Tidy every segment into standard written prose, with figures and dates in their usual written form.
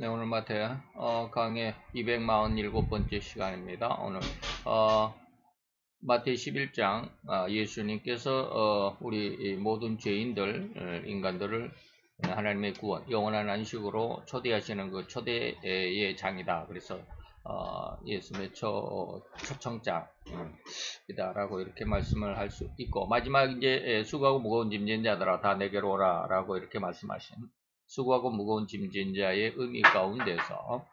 네, 오늘 마태 강의 247번째 시간입니다. 오늘 어, 마태 11장 예수님께서 우리 모든 죄인들, 인간들을 하나님의 구원, 영원한 안식으로 초대하시는 그 초대의 장이다. 그래서 예수님의 초청장이다라고 이렇게 말씀을 할 수 있고, 마지막 이제 수고하고 무거운 짐진 자들아 다 내게로 오라라고 이렇게 말씀하신 수고하고 무거운 짐진 자의 의미 가운데서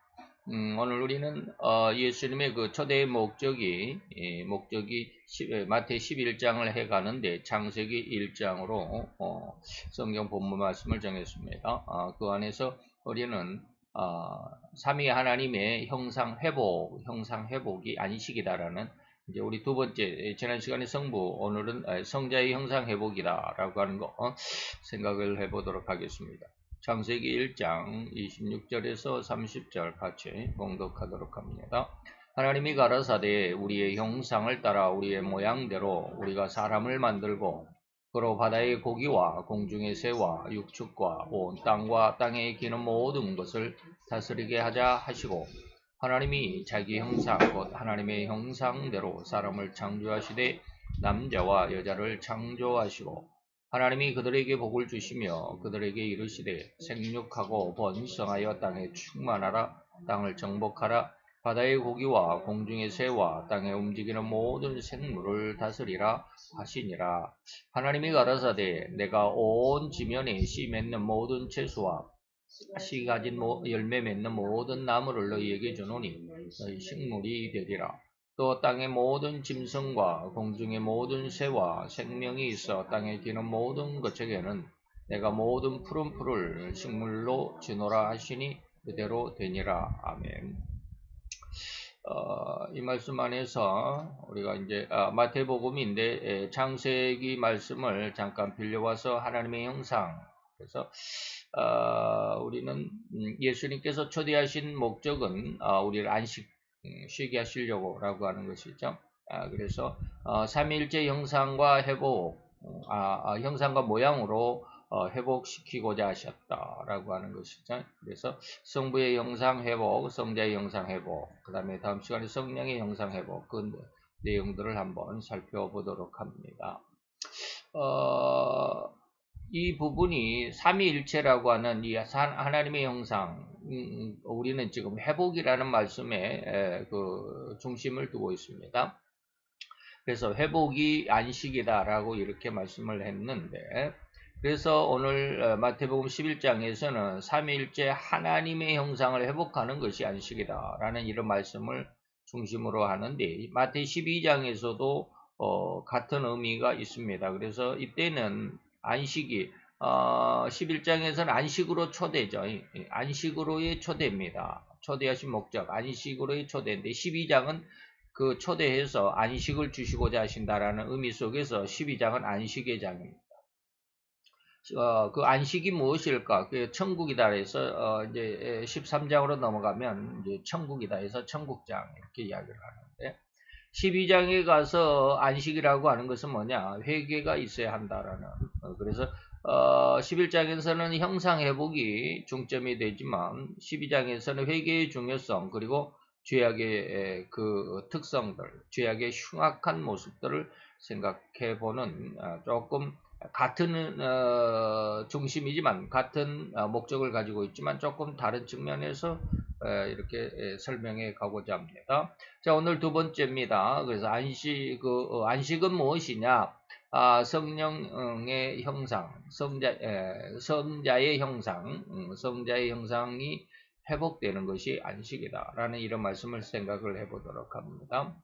오늘 우리는 예수님의 그 초대의 목적이 마태 11장을 해가는데 창세기 1장으로 성경 본문 말씀을 정했습니다. 그 안에서 우리는 삼위 하나님의 형상 회복이 안식이다라는 이제 우리 두 번째 지난 시간에 성부, 오늘은 성자의 형상 회복이다라고 하는 거 생각을 해보도록 하겠습니다. 창세기 1장 26절에서 30절 같이 봉독하도록 합니다. 하나님이 가라사대 우리의 형상을 따라 우리의 모양대로 우리가 사람을 만들고 그로 바다의 고기와 공중의 새와 육축과 온 땅과 땅에 기는 모든 것을 다스리게 하자 하시고 하나님이 자기 형상 곧 하나님의 형상대로 사람을 창조하시되 남자와 여자를 창조하시고 하나님이 그들에게 복을 주시며 그들에게 이르시되 생육하고 번성하여 땅에 충만하라 땅을 정복하라 바다의 고기와 공중의 새와 땅에 움직이는 모든 생물을 다스리라 하시니라. 하나님이 가라사대 내가 온 지면에 씨 맺는 모든 채소와 씨 가진 열매 맺는 모든 나무를 너희에게 주노니 너희 식물이 되리라. 또 땅의 모든 짐승과 공중의 모든 새와 생명이 있어 땅에 기는 모든 것에게는 내가 모든 푸른 풀을 식물로 주노라 하시니 그대로 되니라. 아멘. 이 말씀 안에서 우리가 이제 마태복음인데 창세기 말씀을 잠깐 빌려와서 하나님의 형상, 그래서 우리는 예수님께서 초대하신 목적은 우리를 쉬게 하시려고 라고 하는 것이죠. 그래서 삼위일체 형상과 회복, 형상과 모양으로 회복시키고자 하셨다라고 하는 것이죠. 그래서 성부의 형상 회복, 성자의 형상 회복, 그 다음에 다음 시간에 성령의 형상 회복, 그 내용들을 한번 살펴보도록 합니다. 이 부분이 삼위일체라고 하는 이 하나님의 형상, 우리는 지금 회복이라는 말씀에 그 중심을 두고 있습니다. 그래서 회복이 안식이다라고 이렇게 말씀을 했는데, 그래서 오늘 마태복음 11장에서는 삼위일체 하나님의 형상을 회복하는 것이 안식이다라는 이런 말씀을 중심으로 하는데, 마태 12장에서도 같은 의미가 있습니다. 그래서 이때는 안식이 11장에서는 안식으로 초대죠. 안식으로의 초대입니다. 초대하신 목적, 안식으로의 초대인데 12장은 그 초대해서 안식을 주시고자 하신다라는 의미 속에서 12장은 안식의 장입니다. 그 안식이 무엇일까? 그 천국이다 해서 이제 13장으로 넘어가면 이제 천국이다 해서 천국장 이렇게 이야기를 하는데 12장에 가서 안식이라고 하는 것은 뭐냐? 회개가 있어야 한다라는. 그래서 11장에서는 형상 회복이 중점이 되지만 12장에서는 회개의 중요성 그리고 죄악의 그 특성들, 죄악의 흉악한 모습들을 생각해보는 조금 같은 중심이지만 같은 목적을 가지고 있지만 조금 다른 측면에서 이렇게 설명해 가고자 합니다. 자, 오늘 두 번째입니다. 그래서 안식은 무엇이냐? 성령의 형상, 성자의 형상, 성자의 형상이 회복되는 것이 안식이다라는 이런 말씀을 생각을 해보도록 합니다.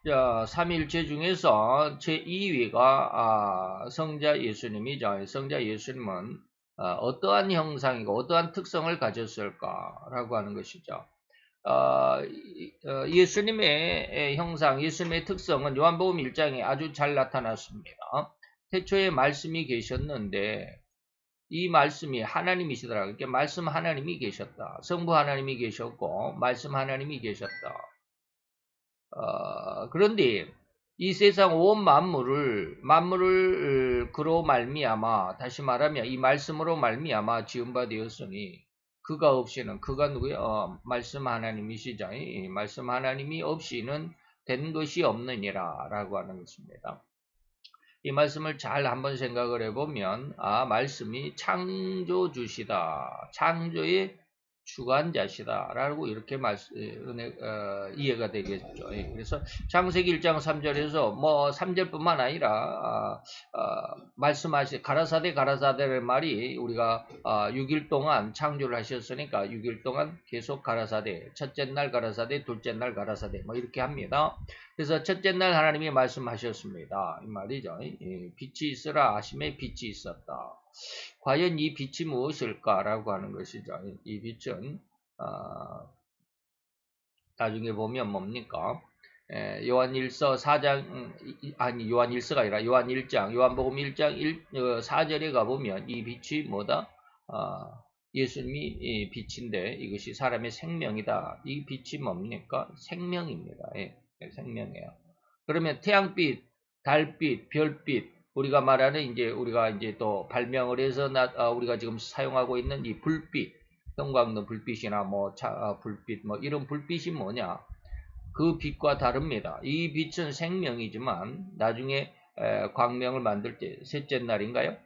자, 삼위일체 중에서 제2위가 성자 예수님이죠. 성자 예수님은 어떠한 형상이고 어떠한 특성을 가졌을까라고 하는 것이죠. 예수님의 형상, 예수님의 특성은 요한복음 1장에 아주 잘 나타났습니다. 태초에 말씀이 계셨는데 이 말씀이 하나님이시더라. 그러니까 말씀 하나님이 계셨다. 성부 하나님이 계셨고 말씀 하나님이 계셨다. 그런데 이 세상 온 만물을 그로 말미암아, 다시 말하면 이 말씀으로 말미암아 지은 바 되었으니 그가 없이는 그가 누구예요? 말씀 하나님이시죠. 이 말씀 하나님이 없이는 된 것이 없느니라 라고 하는 것입니다. 이 말씀을 잘 한번 생각을 해보면 말씀이 창조주시다. 창조의 주관자시다 라고 이렇게 이해가 되겠죠. 그래서 창세기 1장 3절에서 뭐 3절뿐만 아니라 가라사대의 말이 우리가 6일 동안 창조를 하셨으니까 6일 동안 계속 가라사대, 첫째 날 가라사대, 둘째 날 가라사대 뭐 이렇게 합니다. 그래서 첫째 날 하나님이 말씀하셨습니다. 이 말이죠. 빛이 있으라 하심에 빛이 있었다. 과연 이 빛이 무엇일까라고 하는 것이죠. 이 빛은 나중에 보면 뭡니까? 요한일서 4장 요한일서가 아니라 요한 1장 요한복음 1장 4절에 가보면 이 빛이 뭐다? 예수님이 빛인데 이것이 사람의 생명이다. 이 빛이 뭡니까? 생명입니다. 생명이에요. 그러면 태양빛, 달빛, 별빛, 우리가 말하는 우리가 또 발명을 해서 우리가 지금 사용하고 있는 이 불빛, 형광등 불빛이나 불빛 이런 불빛이 뭐냐? 그 빛과 다릅니다. 이 빛은 생명이지만 나중에 광명을 만들 때 셋째 날인가요?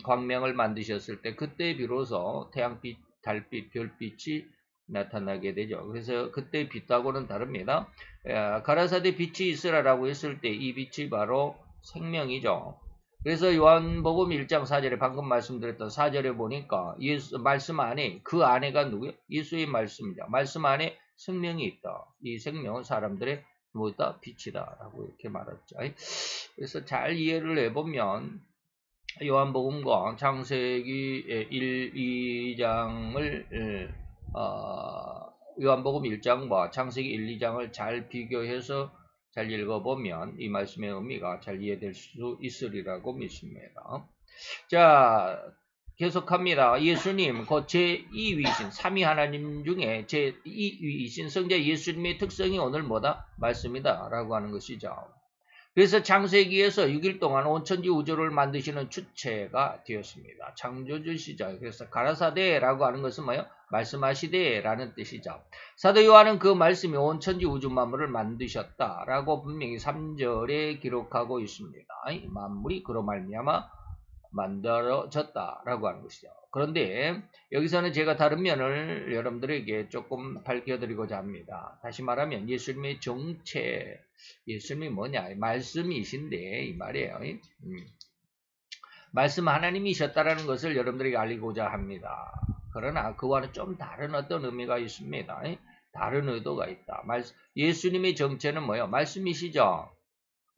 광명을 만드셨을 때 그때 비로소 태양빛, 달빛, 별빛이 나타나게 되죠. 그래서 그때 빛하고는 다릅니다. 가라사대 빛이 있으라라고 했을 때 이 빛이 바로 생명이죠. 그래서 요한복음 1장 4절에 방금 말씀드렸던 4절에 보니까 말씀 안에 그 안에가 누구예요? 예수의 말씀이죠. 말씀 안에 생명이 있다. 이 생명은 사람들의 뭐다? 빛이다. 라고 이렇게 말했죠. 그래서 잘 이해를 해보면 요한복음과 창세기 1, 2장을 요한복음 1장과 창세기 1, 2장을 잘 비교해서 잘 읽어보면 이 말씀의 의미가 잘 이해될 수 있으리라고 믿습니다. 자, 계속합니다. 예수님, 곧 제2위이신 3위 하나님 중에 제2위이신 성자 예수님의 특성이 오늘 뭐다? 말씀이다 라고 하는 것이죠. 그래서 창세기에서 6일 동안 온천지 우주를 만드시는 주체가 되었습니다. 창조주시죠. 그래서 가라사대라고 하는 것은 뭐예요? 말씀하시되라는 뜻이죠. 사도 요한은 그 말씀이 온천지 우주 만물을 만드셨다라고 분명히 3절에 기록하고 있습니다. 만물이 그로 말미암아 만들어졌다라고 하는 것이죠. 그런데 여기서는 제가 다른 면을 여러분들에게 조금 밝혀드리고자 합니다. 다시 말하면 예수님의 정체, 예수님이 뭐냐? 말씀이신데 이 말이에요. 말씀 하나님이셨다라는 것을 여러분들에게 알리고자 합니다. 그러나 그와는 좀 다른 어떤 의미가 있습니다. 다른 의도가 있다. 예수님의 정체는 뭐예요? 말씀이시죠?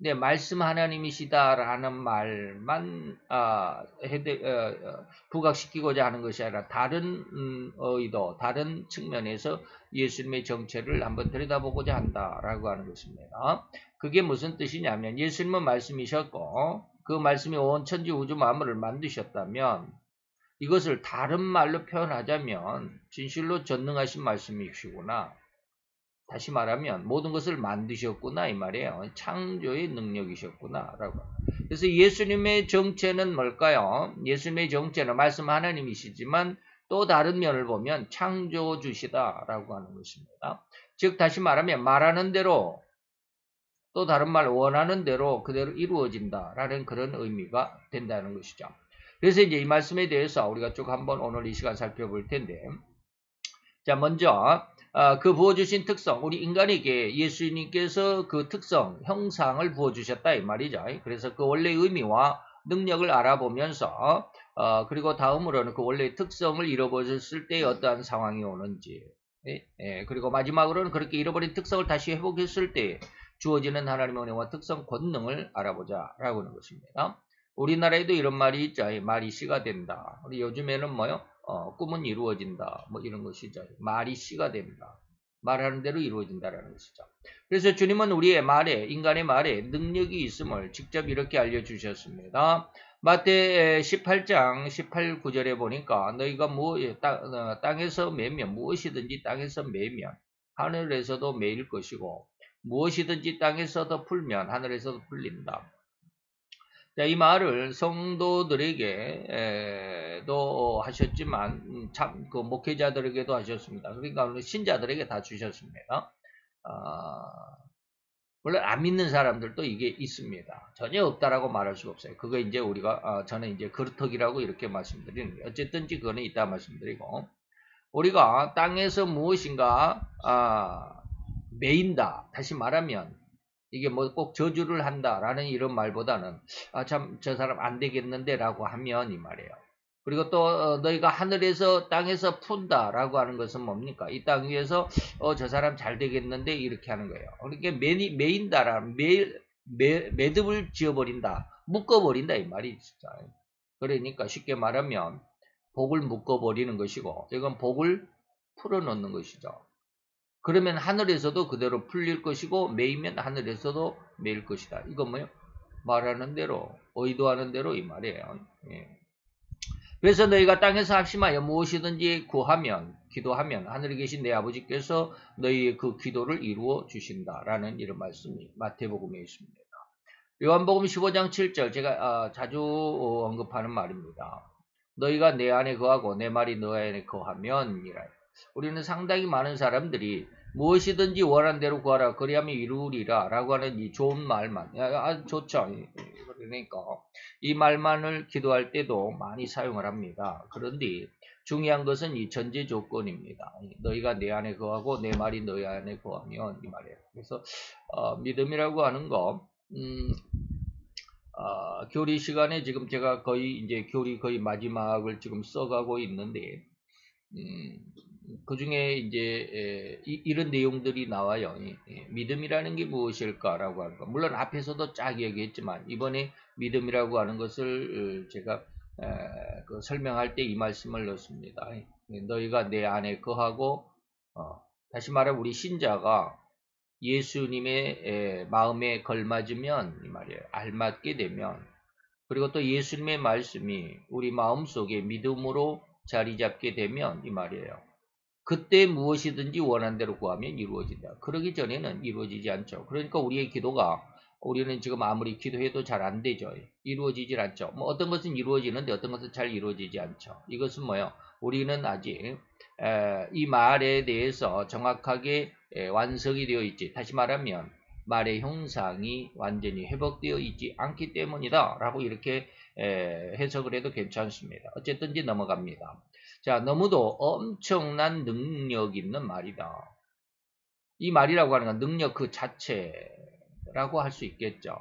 네, 말씀 하나님이시다라는 말만 부각시키고자 하는 것이 아니라 다른 의도, 다른 측면에서 예수님의 정체를 한번 들여다보고자 한다라고 하는 것입니다. 그게 무슨 뜻이냐면 예수님은 말씀이셨고 그 말씀이 온 천지 우주 만물을 만드셨다면 이것을 다른 말로 표현하자면 진실로 전능하신 말씀이시구나. 다시 말하면 모든 것을 만드셨구나 이 말이에요. 창조의 능력이셨구나 라고. 그래서 예수님의 정체는 뭘까요? 예수님의 정체는 말씀 하나님이시지만 또 다른 면을 보면 창조주시다 라고 하는 것입니다. 즉 다시 말하면 말하는 대로 또 다른 말 원하는 대로 그대로 이루어진다 라는 그런 의미가 된다는 것이죠. 그래서 이제 이 말씀에 대해서 우리가 쭉 한번 오늘 이 시간 살펴볼 텐데, 자 먼저 그 부어주신 특성, 우리 인간에게 예수님께서 그 특성, 형상을 부어주셨다 이 말이죠. 그래서 그 원래의 의미와 능력을 알아보면서 그리고 다음으로는 그 원래의 특성을 잃어버렸을 때 어떠한 상황이 오는지, 그리고 마지막으로는 그렇게 잃어버린 특성을 다시 회복했을 때 주어지는 하나님의 은혜와 특성, 권능을 알아보자 라고 하는 것입니다. 우리나라에도 이런 말이 있죠. 말이 씨가 된다. 우리 요즘에는 뭐요? 꿈은 이루어진다. 뭐 이런 것이죠. 말이 씨가 된다. 말하는 대로 이루어진다라는 것이죠. 그래서 주님은 우리의 말에, 인간의 말에 능력이 있음을 직접 이렇게 알려주셨습니다. 마태 18장 18, 9절에 보니까 너희가 땅에서 매면 무엇이든지 땅에서 매면 하늘에서도 매일 것이고 무엇이든지 땅에서도 풀면 하늘에서도 풀린다. 자, 이 말을 성도들에게도 하셨지만 참 그 목회자들에게도 하셨습니다. 그러니까 신자들에게 다 주셨습니다. 물론 안 믿는 사람들도 이게 있습니다. 전혀 없다라고 말할 수가 없어요. 그거 이제 우리가 저는 이제 그루터기라고 이렇게 말씀드리는 거예요. 어쨌든지 그거는 이따 말씀드리고, 우리가 땅에서 무엇인가 매인다. 다시 말하면 이게 뭐 꼭 저주를 한다라는 이런 말보다는 참 저 사람 안 되겠는데라고 하면 이 말이에요. 그리고 또 너희가 하늘에서 땅에서 푼다라고 하는 것은 뭡니까? 이 땅 위에서 저 사람 잘 되겠는데 이렇게 하는 거예요. 그러니까 매인다라 매듭을 지어버린다, 묶어버린다 이 말이 진짜. 그러니까 쉽게 말하면 복을 묶어버리는 것이고, 이건 복을 풀어놓는 것이죠. 그러면 하늘에서도 그대로 풀릴 것이고, 매이면 하늘에서도 매일 것이다. 이건 뭐예요? 말하는 대로, 의도하는 대로 이 말이에요. 예. 그래서 너희가 땅에서 합심하여 무엇이든지 구하면, 기도하면 하늘에 계신 내 아버지께서 너희의 그 기도를 이루어 주신다라는 이런 말씀이 마태복음에 있습니다. 요한복음 15장 7절, 제가 자주 언급하는 말입니다. 너희가 내 안에 거하고 내 말이 너희 안에 거하면 이라. 우리는 상당히 많은 사람들이 무엇이든지 원하는 대로 구하라 그리하면 이루리라 라고 하는 이 좋은 말만, 좋죠. 그러니까 이 말만을 기도할 때도 많이 사용을 합니다. 그런데 중요한 것은 이 전제 조건입니다. 너희가 내 안에 거하고 내 말이 너희 안에 거하면 이 말이에요. 그래서 믿음이라고 하는 거, 교리 시간에 지금 제가 거의 이제 교리 거의 마지막을 지금 써가고 있는데, 그 중에 이제 이런 내용들이 나와요. 믿음이라는 게 무엇일까라고 하는 거. 물론 앞에서도 쫙 얘기했지만 이번에 믿음이라고 하는 것을 제가 그 설명할 때 이 말씀을 넣습니다. 너희가 내 안에 거하고, 다시 말하면 우리 신자가 예수님의 마음에 걸맞으면 이 말이에요. 알맞게 되면, 그리고 또 예수님의 말씀이 우리 마음속에 믿음으로 자리 잡게 되면 이 말이에요. 그때 무엇이든지 원하는 대로 구하면 이루어진다. 그러기 전에는 이루어지지 않죠. 그러니까 우리의 기도가, 우리는 지금 아무리 기도해도 잘 안 되죠. 이루어지질 않죠. 뭐 어떤 것은 이루어지는데 어떤 것은 잘 이루어지지 않죠. 이것은 뭐예요? 우리는 아직 이 말에 대해서 정확하게 완성이 되어 있지, 다시 말하면 말의 형상이 완전히 회복되어 있지 않기 때문이다 라고 이렇게 해석을 해도 괜찮습니다. 어쨌든지 넘어갑니다. 자, 너무도 엄청난 능력 있는 말이다. 이 말이라고 하는 건 능력 그 자체라고 할 수 있겠죠.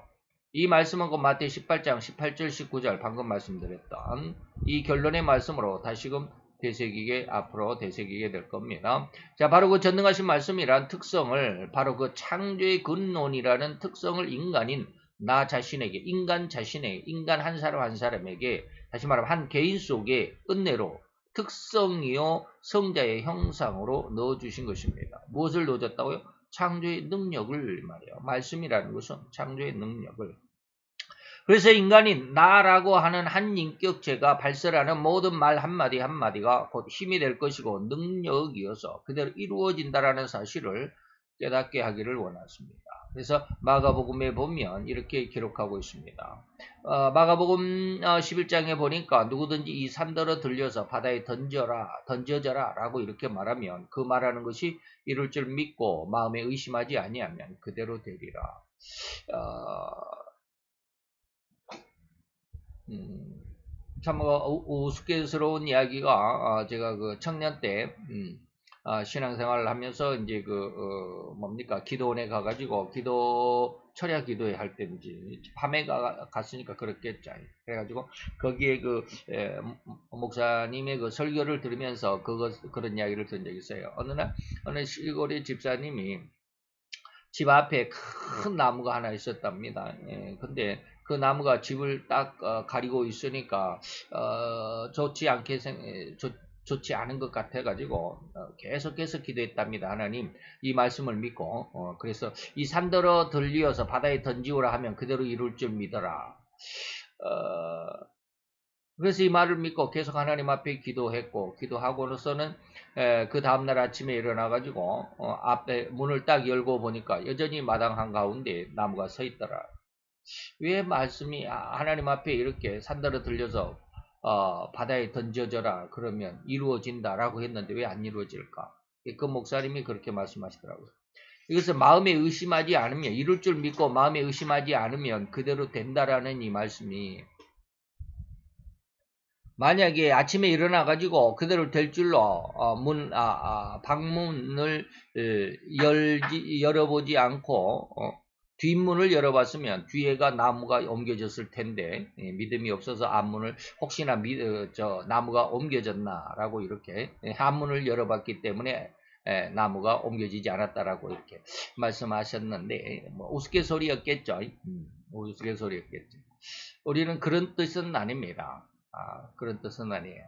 이 말씀은 그 마태 18장 18절 19절 방금 말씀드렸던 이 결론의 말씀으로 다시금 되새기게, 앞으로 되새기게 될 겁니다. 자, 바로 그 전능하신 말씀이란 특성을, 바로 그 창조의 근본이라는 특성을 인간인 나 자신에게, 인간 자신에게, 인간 한 사람 한 사람에게, 다시 말하면 한 개인 속에 은혜로 특성이요 성자의 형상으로 넣어주신 것입니다. 무엇을 넣어줬다고요? 창조의 능력을 말이에요. 말씀이라는 것은 창조의 능력을. 그래서 인간인 나라고 하는 한 인격체가 발설하는 모든 말 한마디 한마디가 곧 힘이 될 것이고 능력이어서 그대로 이루어진다라는 사실을 깨닫게 하기를 원했습니다. 그래서 마가복음에 보면 이렇게 기록하고 있습니다. 마가복음 11장에 보니까 누구든지 이 산더러 들려서 바다에 던져져라 라고 이렇게 말하면 그 말하는 것이 이룰 줄 믿고 마음에 의심하지 아니하면 그대로 되리라. 참 우스꽝스러운 이야기가, 제가 그 청년 때 신앙생활을 하면서 이제 뭡니까, 기도원에 가가지고 철야 기도회 할 때인지 밤에 갔으니까 그렇겠죠. 그래가지고 거기에 목사님의 그 설교를 들으면서 그런 이야기를 들은 적이 있어요. 어느 시골의 집사님이 집 앞에 큰 나무가 하나 있었답니다. 근데 그 나무가 집을 딱 가리고 있으니까 좋지 않은 것 같아가지고 계속해서 기도했답니다. 하나님, 이 말씀을 믿고 그래서 이 산더러 들리어서 바다에 던지오라 하면 그대로 이룰 줄 믿어라. 그래서 이 말을 믿고 계속 하나님 앞에 기도하고로서는 그 다음날 아침에 일어나가지고 앞에 문을 딱 열고 보니까 여전히 마당 한가운데 나무가 서 있더라. 왜 말씀이 하나님 앞에 이렇게 산다로 들려서 바다에 던져져라 그러면 이루어진다라고 했는데 왜 안 이루어질까? 그 목사님이 그렇게 말씀하시더라고요. 이것을 마음에 의심하지 않으면 이룰 줄 믿고 마음에 의심하지 않으면 그대로 된다라는 이 말씀이 만약에 아침에 일어나가지고 그대로 될 줄로 방문을 열어보지 않고 뒷문을 열어봤으면 뒤에가 나무가 옮겨졌을 텐데 믿음이 없어서 앞문을 혹시나 나무가 옮겨졌나라고 이렇게 앞문을 열어봤기 때문에 나무가 옮겨지지 않았다라고 이렇게 말씀하셨는데 뭐 우스갯소리였겠죠. 우스갯소리였겠죠. 우리는 그런 뜻은 아닙니다. 그런 뜻은 아니에요.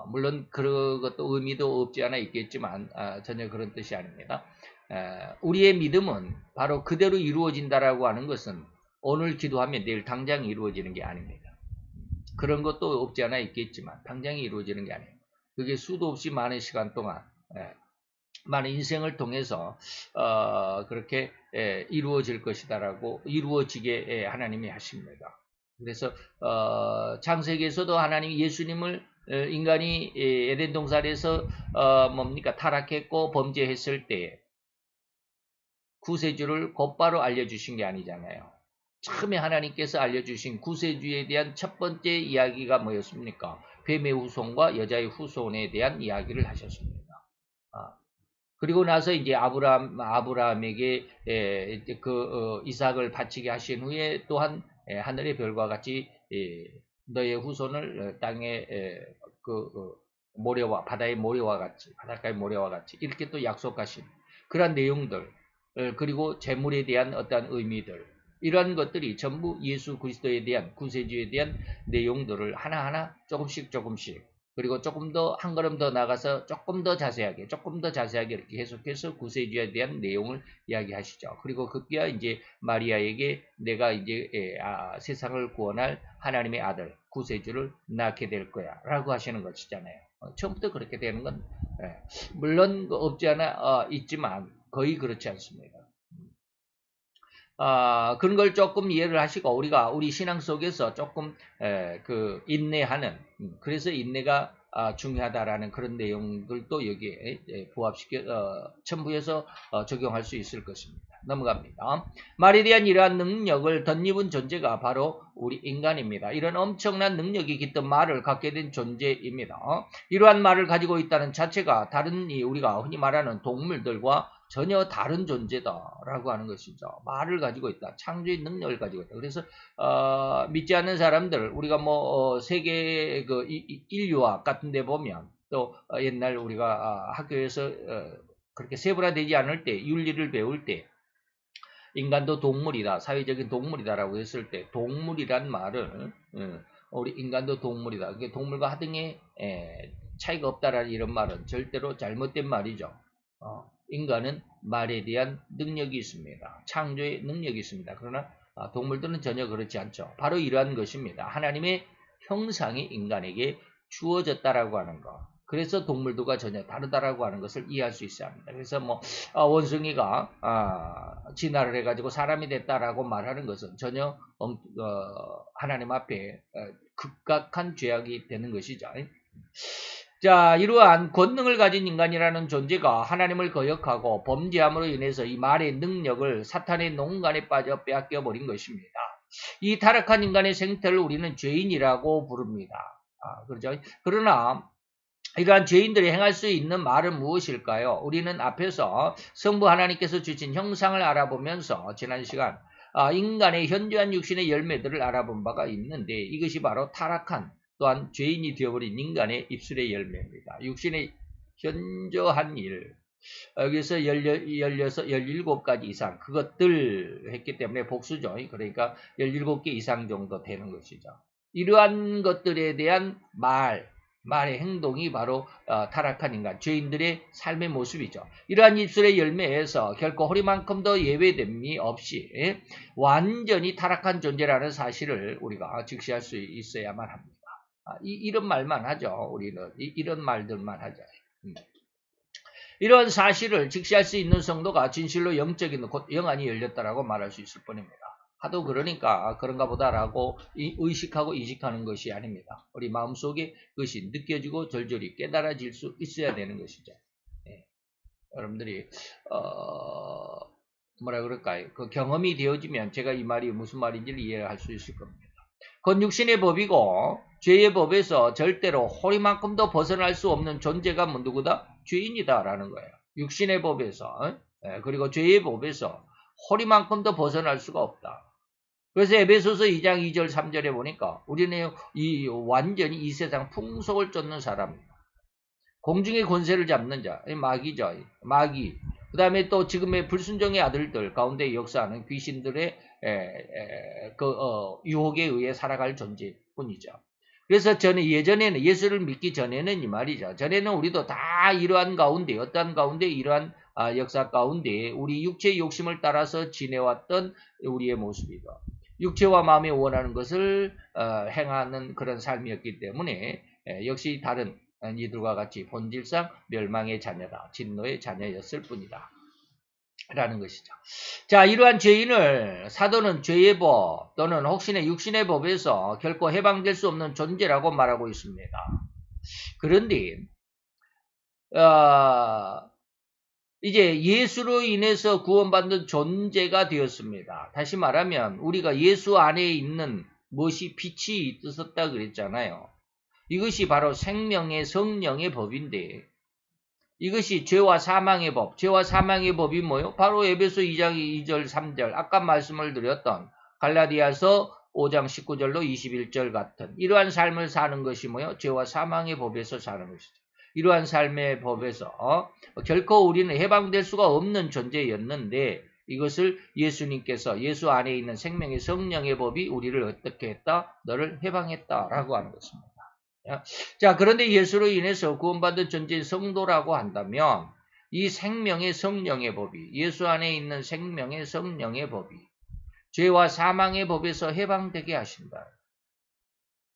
물론 그것도 의미도 없지 않아 있겠지만 전혀 그런 뜻이 아닙니다. 우리의 믿음은 바로 그대로 이루어진다라고 하는 것은 오늘 기도하면 내일 당장 이루어지는 게 아닙니다. 그런 것도 없지 않아 있겠지만 당장 이루어지는 게 아니에요. 그게 수도 없이 많은 시간 동안 많은 인생을 통해서 그렇게 이루어질 것이다라고 이루어지게 하나님이 하십니다. 그래서 창세기에서도 하나님이 예수님을 인간이 에덴 동산에서 타락했고 범죄했을 때 구세주를 곧바로 알려주신 게 아니잖아요. 처음에 하나님께서 알려주신 구세주에 대한 첫 번째 이야기가 뭐였습니까? 뱀의 후손과 여자의 후손에 대한 이야기를 하셨습니다. 그리고 나서 이제 아브라함에게 이삭을 바치게 하신 후에 또한 하늘의 별과 같이 너의 후손을 땅에 모래와 바다의 모래와 같이 바닷가의 모래와 같이 이렇게 또 약속하신 그런 내용들 그리고 재물에 대한 어떠한 의미들 이런 것들이 전부 예수 그리스도에 대한 구세주에 대한 내용들을 하나하나 조금씩 그리고 조금 더 한 걸음 더 나가서 조금 더 자세하게 이렇게 계속해서 구세주에 대한 내용을 이야기하시죠. 그리고 급기야 이제 마리아에게 내가 이제 세상을 구원할 하나님의 아들 구세주를 낳게 될 거야라고 하시는 것이잖아요. 처음부터 그렇게 되는 건 물론 없지 않아 있지만 거의 그렇지 않습니다. 그런 걸 조금 이해를 하시고 우리 신앙 속에서 조금 인내하는 그래서 인내가 중요하다라는 그런 내용들도 여기에 첨부해서 적용할 수 있을 것입니다. 넘어갑니다. 말에 대한 이러한 능력을 덧입은 존재가 바로 우리 인간입니다. 이런 엄청난 능력이 깃든 말을 갖게 된 존재입니다. 이러한 말을 가지고 있다는 자체가 다른 우리가 흔히 말하는 동물들과 전혀 다른 존재다라고 하는 것이죠. 말을 가지고 있다. 창조의 능력을 가지고 있다. 그래서 믿지 않는 사람들 우리가 세계 인류학 같은 데 보면 또 옛날 우리가 학교에서 그렇게 세분화되지 않을 때 윤리를 배울 때 인간도 동물이다. 사회적인 동물이다라고 했을 때 동물이란 말은 우리 인간도 동물이다. 그게 동물과 하등의 차이가 없다라는 이런 말은 절대로 잘못된 말이죠. 인간은 말에 대한 능력이 있습니다. 창조의 능력이 있습니다. 그러나 동물들은 전혀 그렇지 않죠. 바로 이러한 것입니다. 하나님의 형상이 인간에게 주어졌다라고 하는 것. 그래서 동물들과 전혀 다르다라고 하는 것을 이해할 수 있어야 합니다. 그래서 원숭이가 진화를 해가지고 사람이 됐다라고 말하는 것은 전혀 하나님 앞에 극악한 죄악이 되는 것이죠. 자, 이러한 권능을 가진 인간이라는 존재가 하나님을 거역하고 범죄함으로 인해서 이 말의 능력을 사탄의 농간에 빠져 빼앗겨버린 것입니다. 이 타락한 인간의 생태를 우리는 죄인이라고 부릅니다. 그렇죠? 그러나 이러한 죄인들이 행할 수 있는 말은 무엇일까요? 우리는 앞에서 성부 하나님께서 주신 형상을 알아보면서 지난 시간 인간의 현저한 육신의 열매들을 알아본 바가 있는데 이것이 바로 타락한 또한 죄인이 되어버린 인간의 입술의 열매입니다. 육신의 현저한 일 여기서 17가지 이상 그것들 했기 때문에 복수죠. 그러니까 17개 이상 정도 되는 것이죠. 이러한 것들에 대한 말의 행동이 바로 타락한 인간, 죄인들의 삶의 모습이죠. 이러한 입술의 열매에서 결코 허리만큼도 예외됨이 없이 완전히 타락한 존재라는 사실을 우리가 직시할 수 있어야만 합니다. 이런 말만 하죠. 우리는 이런 말들만 하죠. 이런 사실을 직시할 수 있는 성도가 진실로 영적인 곧 영안이 열렸다라고 말할 수 있을 뿐입니다. 하도 그러니까 그런가 보다라고 의식하고 이식하는 것이 아닙니다. 우리 마음속에 그것이 느껴지고 절절히 깨달아질 수 있어야 되는 것이죠. 예. 여러분들이 뭐라 그럴까요? 그 경험이 되어지면 제가 이 말이 무슨 말인지를 이해할 수 있을 겁니다. 그건 육신의 법이고 죄의 법에서 절대로 호리만큼도 벗어날 수 없는 존재가 누구다? 죄인이다라는 거예요. 육신의 법에서 그리고 죄의 법에서 호리만큼도 벗어날 수가 없다. 그래서 에베소서 2장 2절 3절에 보니까 우리는 완전히 이 세상 풍속을 쫓는 사람입니다. 공중의 권세를 잡는 자, 마귀죠. 마귀. 그 다음에 또 지금의 불순종의 아들들 가운데 역사하는 귀신들의 유혹에 의해 살아갈 존재뿐이죠. 그래서 예전에는 예수를 믿기 전에는 이 말이죠. 전에는 우리도 다 이러한 가운데 어떠한 가운데 이러한 역사 가운데 우리 육체의 욕심을 따라서 지내왔던 우리의 모습이다. 육체와 마음이 원하는 것을 행하는 그런 삶이었기 때문에 역시 다른 이들과 같이 본질상 멸망의 자녀다. 진노의 자녀였을 뿐이다. 라는 것이죠. 자, 이러한 죄인을 사도는 죄의 법 또는 혹시나 육신의 법에서 결코 해방될 수 없는 존재라고 말하고 있습니다. 그런데 이제 예수로 인해서 구원받는 존재가 되었습니다. 다시 말하면 우리가 예수 안에 있는 무엇이 빛이 있었다 그랬잖아요. 이것이 바로 생명의 성령의 법인데 이것이 죄와 사망의 법, 죄와 사망의 법이 뭐요? 바로 에베소 2장 2절 3절 아까 말씀을 드렸던 갈라디아서 5장 19절로 21절 같은 이러한 삶을 사는 것이 뭐요? 죄와 사망의 법에서 사는 것이죠. 이러한 삶의 법에서 결코 우리는 해방될 수가 없는 존재였는데 이것을 예수님께서 예수 안에 있는 생명의 성령의 법이 우리를 어떻게 했다? 너를 해방했다라고 하는 것입니다. 자, 그런데 예수로 인해서 구원받은 존재인 성도라고 한다면 이 생명의 성령의 법이 예수 안에 있는 생명의 성령의 법이 죄와 사망의 법에서 해방되게 하신다.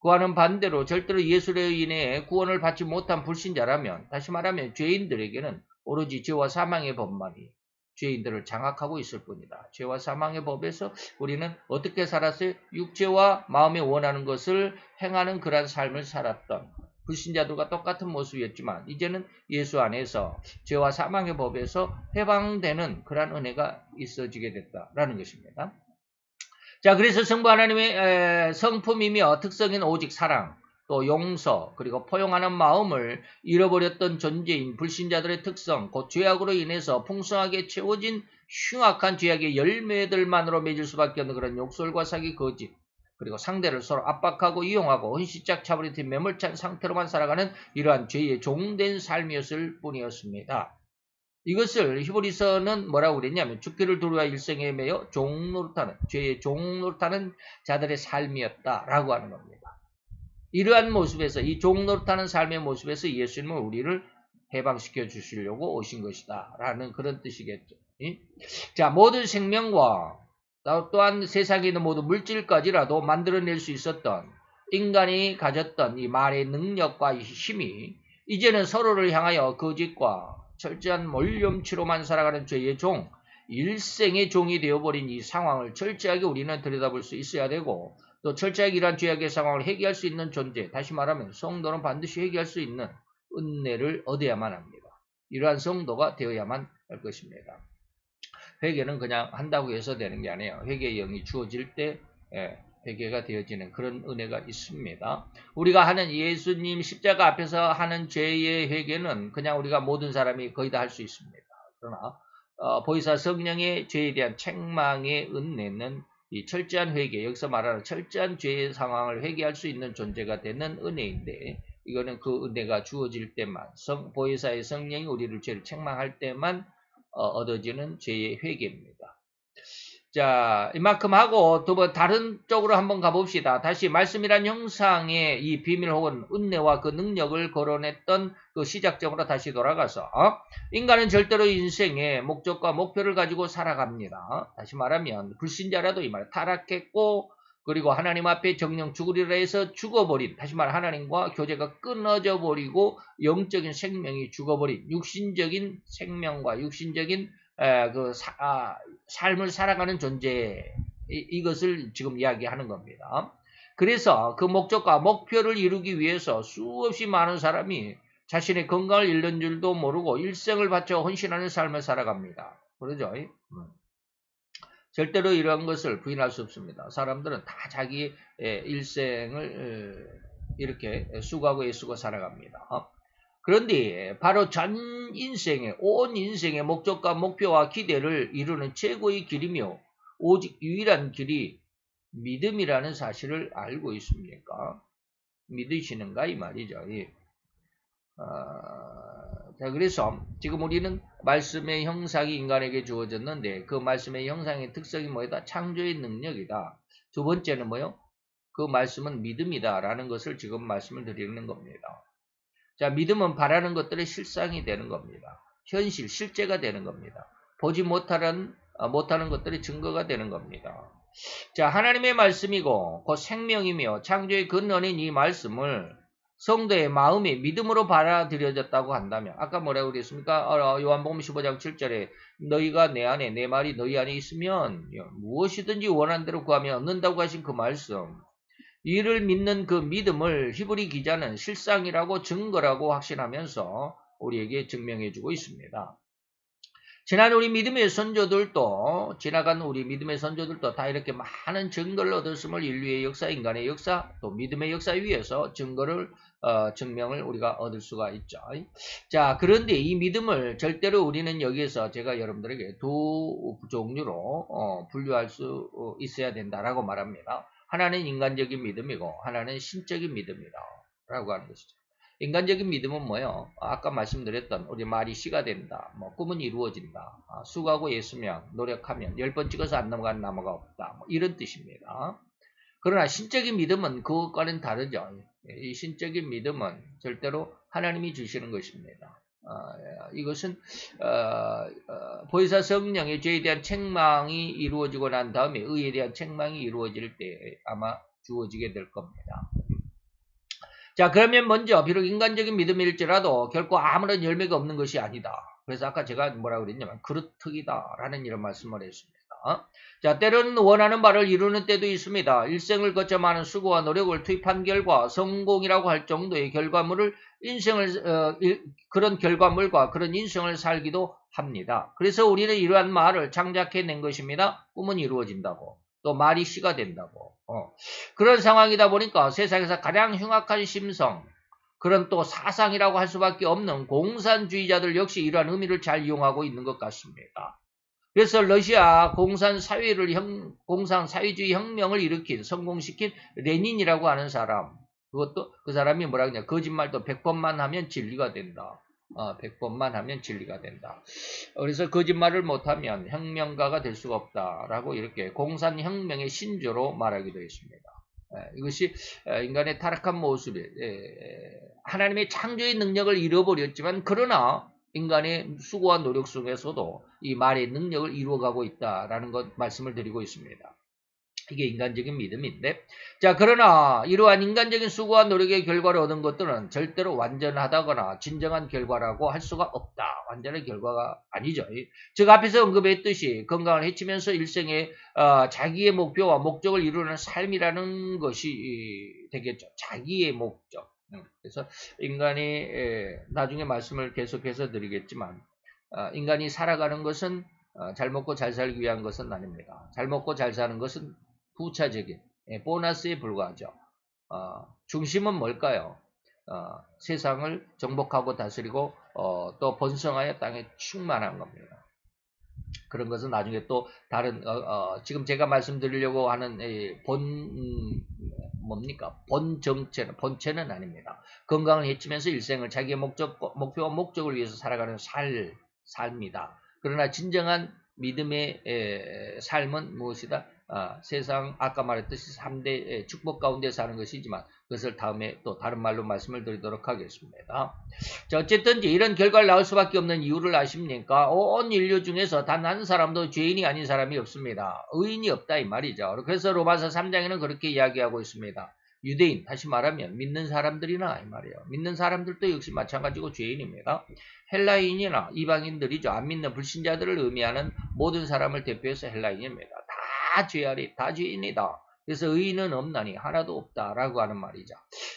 그와는 반대로 절대로 예수로 인해 구원을 받지 못한 불신자라면 다시 말하면 죄인들에게는 오로지 죄와 사망의 법만이 죄인들을 장악하고 있을 뿐이다. 죄와 사망의 법에서 우리는 어떻게 살았어요? 육체와 마음이 원하는 것을 행하는 그런 삶을 살았던 불신자들과 똑같은 모습이었지만 이제는 예수 안에서 죄와 사망의 법에서 해방되는 그런 은혜가 있어지게 됐다라는 것입니다. 자, 그래서 성부 하나님의 성품이며 특성인 오직 사랑, 또 용서, 그리고 포용하는 마음을 잃어버렸던 존재인 불신자들의 특성, 곧 죄악으로 인해서 풍성하게 채워진 흉악한 죄악의 열매들만으로 맺을 수밖에 없는 그런 욕설과 사기, 거짓, 그리고 상대를 서로 압박하고 이용하고 헌시짝 차버리듯 매몰찬 상태로만 살아가는 이러한 죄의 종된 삶이었을 뿐이었습니다. 이것을 히브리서는 뭐라고 그랬냐면 죽기를 두려워 일생에 매여 종노릇하는 죄의 종노릇하는 자들의 삶이었다라고 하는 겁니다. 이러한 모습에서 이 종노릇하는 삶의 모습에서 예수님은 우리를 해방시켜 주시려고 오신 것이다 라는 그런 뜻이겠죠. 자, 모든 생명과 또한 세상에 있는 모든 물질까지라도 만들어낼 수 있었던 인간이 가졌던 이 말의 능력과 힘이 이제는 서로를 향하여 거짓과 철저한 몰염치로만 살아가는 죄의 종, 일생의 종이 되어버린 이 상황을 철저하게 우리는 들여다볼 수 있어야 되고 또 철저하게 이러한 죄악의 상황을 해결할 수 있는 존재, 다시 말하면 성도는 반드시 해결할 수 있는 은혜를 얻어야만 합니다. 이러한 성도가 되어야만 할 것입니다. 회개는 그냥 한다고 해서 되는 게 아니에요. 회개의 영이 주어질 때 회개가 되어지는 그런 은혜가 있습니다. 우리가 하는 예수님 십자가 앞에서 하는 죄의 회개는 그냥 우리가 모든 사람이 거의 다 할 수 있습니다. 그러나 보혜사 성령의 죄에 대한 책망의 은혜는 이 철저한 회개, 여기서 말하는 철저한 죄의 상황을 회개할 수 있는 존재가 되는 은혜인데 이거는 그 은혜가 주어질 때만 보혜사의 성령이 우리를 죄를 책망할 때만 얻어지는 죄의 회개입니다. 자, 이만큼 하고 두 번 다른 쪽으로 한번 가봅시다. 다시 말씀이란 형상의 이 비밀 혹은 은혜와 그 능력을 거론했던 그 시작점으로 다시 돌아가서 인간은 절대로 인생의 목적과 목표를 가지고 살아갑니다. 다시 말하면 불신자라도 이 말 타락했고 그리고 하나님 앞에 정령 죽으리라 해서 죽어버린, 다시 말해 하나님과 교제가 끊어져 버리고 영적인 생명이 죽어버린 육신적인 생명과 육신적인 삶을 살아가는 존재예요. 이것을 지금 이야기하는 겁니다. 그래서 그 목적과 목표를 이루기 위해서 수없이 많은 사람이 자신의 건강을 잃는 줄도 모르고 일생을 바쳐 헌신하는 삶을 살아갑니다. 그러죠? 절대로 이러한 것을 부인할 수 없습니다. 사람들은 다 자기의 일생을 이렇게 수고하고 애쓰고 살아갑니다. 그런데 바로 온 인생의 목적과 목표와 기대를 이루는 최고의 길이며 오직 유일한 길이 믿음이라는 사실을 알고 있습니까? 믿으시는가 이 말이죠. 자, 그래서 지금 우리는 말씀의 형상이 인간에게 주어졌는데 그 말씀의 형상의 특성이 뭐다? 창조의 능력이다. 두 번째는 뭐요? 그 말씀은 믿음이다라는 것을 지금 말씀을 드리는 겁니다. 자, 믿음은 바라는 것들의 실상이 되는 겁니다. 현실, 실제가 되는 겁니다. 보지 못하는 것들의 증거가 되는 겁니다. 자, 하나님의 말씀이고 그 생명이며 창조의 근원인 이 말씀을 성도의 마음이 믿음으로 받아들여졌다고 한다면 아까 뭐라고 그랬습니까? 요한복음 15장 7절에 너희가 내 안에 내 말이 너희 안에 있으면 무엇이든지 원하는 대로 구하면 얻는다고 하신 그 말씀 이를 믿는 그 믿음을 히브리 기자는 실상이라고 증거라고 확신하면서 우리에게 증명해주고 있습니다. 지난 우리 믿음의 선조들도 지나간 우리 믿음의 선조들도 다 이렇게 많은 증거를 얻었음을 인류의 역사, 인간의 역사, 또 믿음의 역사 위에서 증명을 우리가 얻을 수가 있죠. 자, 그런데 이 믿음을 절대로 우리는 여기에서 제가 여러분들에게 두 종류로 분류할 수 있어야 된다라고 말합니다. 하나는 인간적인 믿음이고 하나는 신적인 믿음이다 라고 하는 것이죠. 인간적인 믿음은 뭐예요? 아까 말씀드렸던 우리 말이 씨가 된다. 꿈은 이루어진다. 수고하고 애쓰면 노력하면 10번 찍어서 안 넘어가는 나무가 없다. 이런 뜻입니다. 그러나 신적인 믿음은 그것과는 다르죠. 이 신적인 믿음은 절대로 하나님이 주시는 것입니다. 이것은 보혜사 성령의 죄에 대한 책망이 이루어지고 난 다음에 의에 대한 책망이 이루어질 때 아마 주어지게 될 겁니다. 자, 그러면 먼저 비록 인간적인 믿음일지라도 결코 아무런 열매가 없는 것이 아니다. 그래서 아까 제가 뭐라고 그랬냐면 그릇특이다 라는 이런 말씀을 했습니다. 자, 때로는 원하는 바를 이루는 때도 있습니다. 일생을 거쳐 많은 수고와 노력을 투입한 결과 성공이라고 할 정도의 결과물을 그런 결과물과 그런 인생을 살기도 합니다. 그래서 우리는 이러한 말을 창작해낸 것입니다. 꿈은 이루어진다고. 또 말이 씨가 된다고. 그런 상황이다 보니까 세상에서 가장 흉악한 심성, 그런 또 사상이라고 할 수밖에 없는 공산주의자들 역시 이러한 의미를 잘 이용하고 있는 것 같습니다. 그래서 러시아 공산사회주의 혁명을 일으킨, 성공시킨 레닌이라고 하는 사람, 그 사람이 뭐라 그러냐, 거짓말도 100번만 하면 진리가 된다. 100번만 하면 진리가 된다. 그래서 거짓말을 못하면 혁명가가 될 수가 없다라고 이렇게 공산혁명의 신조로 말하기도 했습니다. 이것이 인간의 타락한 모습이 하나님의 창조의 능력을 잃어버렸지만 그러나 인간의 수고와 노력 속에서도 이 말의 능력을 이루어가고 있다라는 것 말씀을 드리고 있습니다. 이게 인간적인 믿음인데, 자, 그러나 이러한 인간적인 수고와 노력의 결과를 얻은 것들은 절대로 완전하다거나 진정한 결과라고 할 수가 없다. 완전한 결과가 아니죠. 즉 앞에서 언급했듯이 건강을 해치면서 일생에 자기의 목표와 목적을 이루는 삶이라는 것이 되겠죠. 자기의 목적. 그래서 인간이 나중에 말씀을 계속해서 드리겠지만 인간이 살아가는 것은 잘 먹고 잘 살기 위한 것은 아닙니다. 잘 먹고 잘 사는 것은 부차적인 보너스에 불과하죠. 중심은 뭘까요? 세상을 정복하고 다스리고 또 번성하여 땅에 충만한 겁니다. 그런 것은 나중에 또 다른 지금 제가 말씀드리려고 하는 본체는 아닙니다. 건강을 해치면서 일생을 자기의 목표와 목적을 위해서 살아가는 삶이다. 그러나 진정한 믿음의 삶은 무엇이다? 세상 아까 말했듯이 3대 축복 가운데 사는 것이지만 그것을 다음에 또 다른 말로 말씀을 드리도록 하겠습니다. 자, 어쨌든지 이런 결과를 낳을 수밖에 없는 이유를 아십니까? 온 인류 중에서 단 한 사람도 죄인이 아닌 사람이 없습니다. 의인이 없다 이 말이죠. 그래서 로마서 3장에는 그렇게 이야기하고 있습니다. 유대인, 다시 말하면 믿는 사람들이나 이 말이에요. 믿는 사람들도 역시 마찬가지고 죄인입니다. 헬라인이나 이방인들이죠. 안 믿는 불신자들을 의미하는 모든 사람을 대표해서 헬라인입니다. 다 다 죄아리, 다 죄인이다. 그래서 의인은 없나니 하나도 없다라고 하는 말이죠.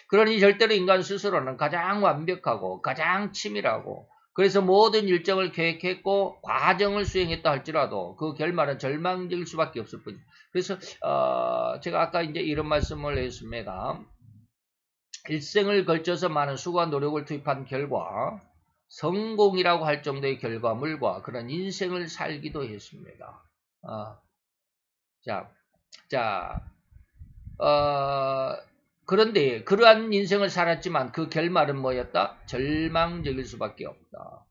그러니 절대로 인간 스스로는 가장 완벽하고 가장 치밀하고 그래서 모든 일정을 계획했고 과정을 수행했다 할지라도 그 결말은 절망적일 수밖에 없을 뿐이죠. 그래서 제가 아까 이제 이런 말씀을 했습니다. 일생을 걸쳐서 많은 수고와 노력을 투입한 결과 성공이라고 할 정도의 결과물과 그런 인생을 살기도 했습니다. 그런데 그러한 인생을 살았지만 그 결말은 뭐였다? 절망적일 수밖에 없다.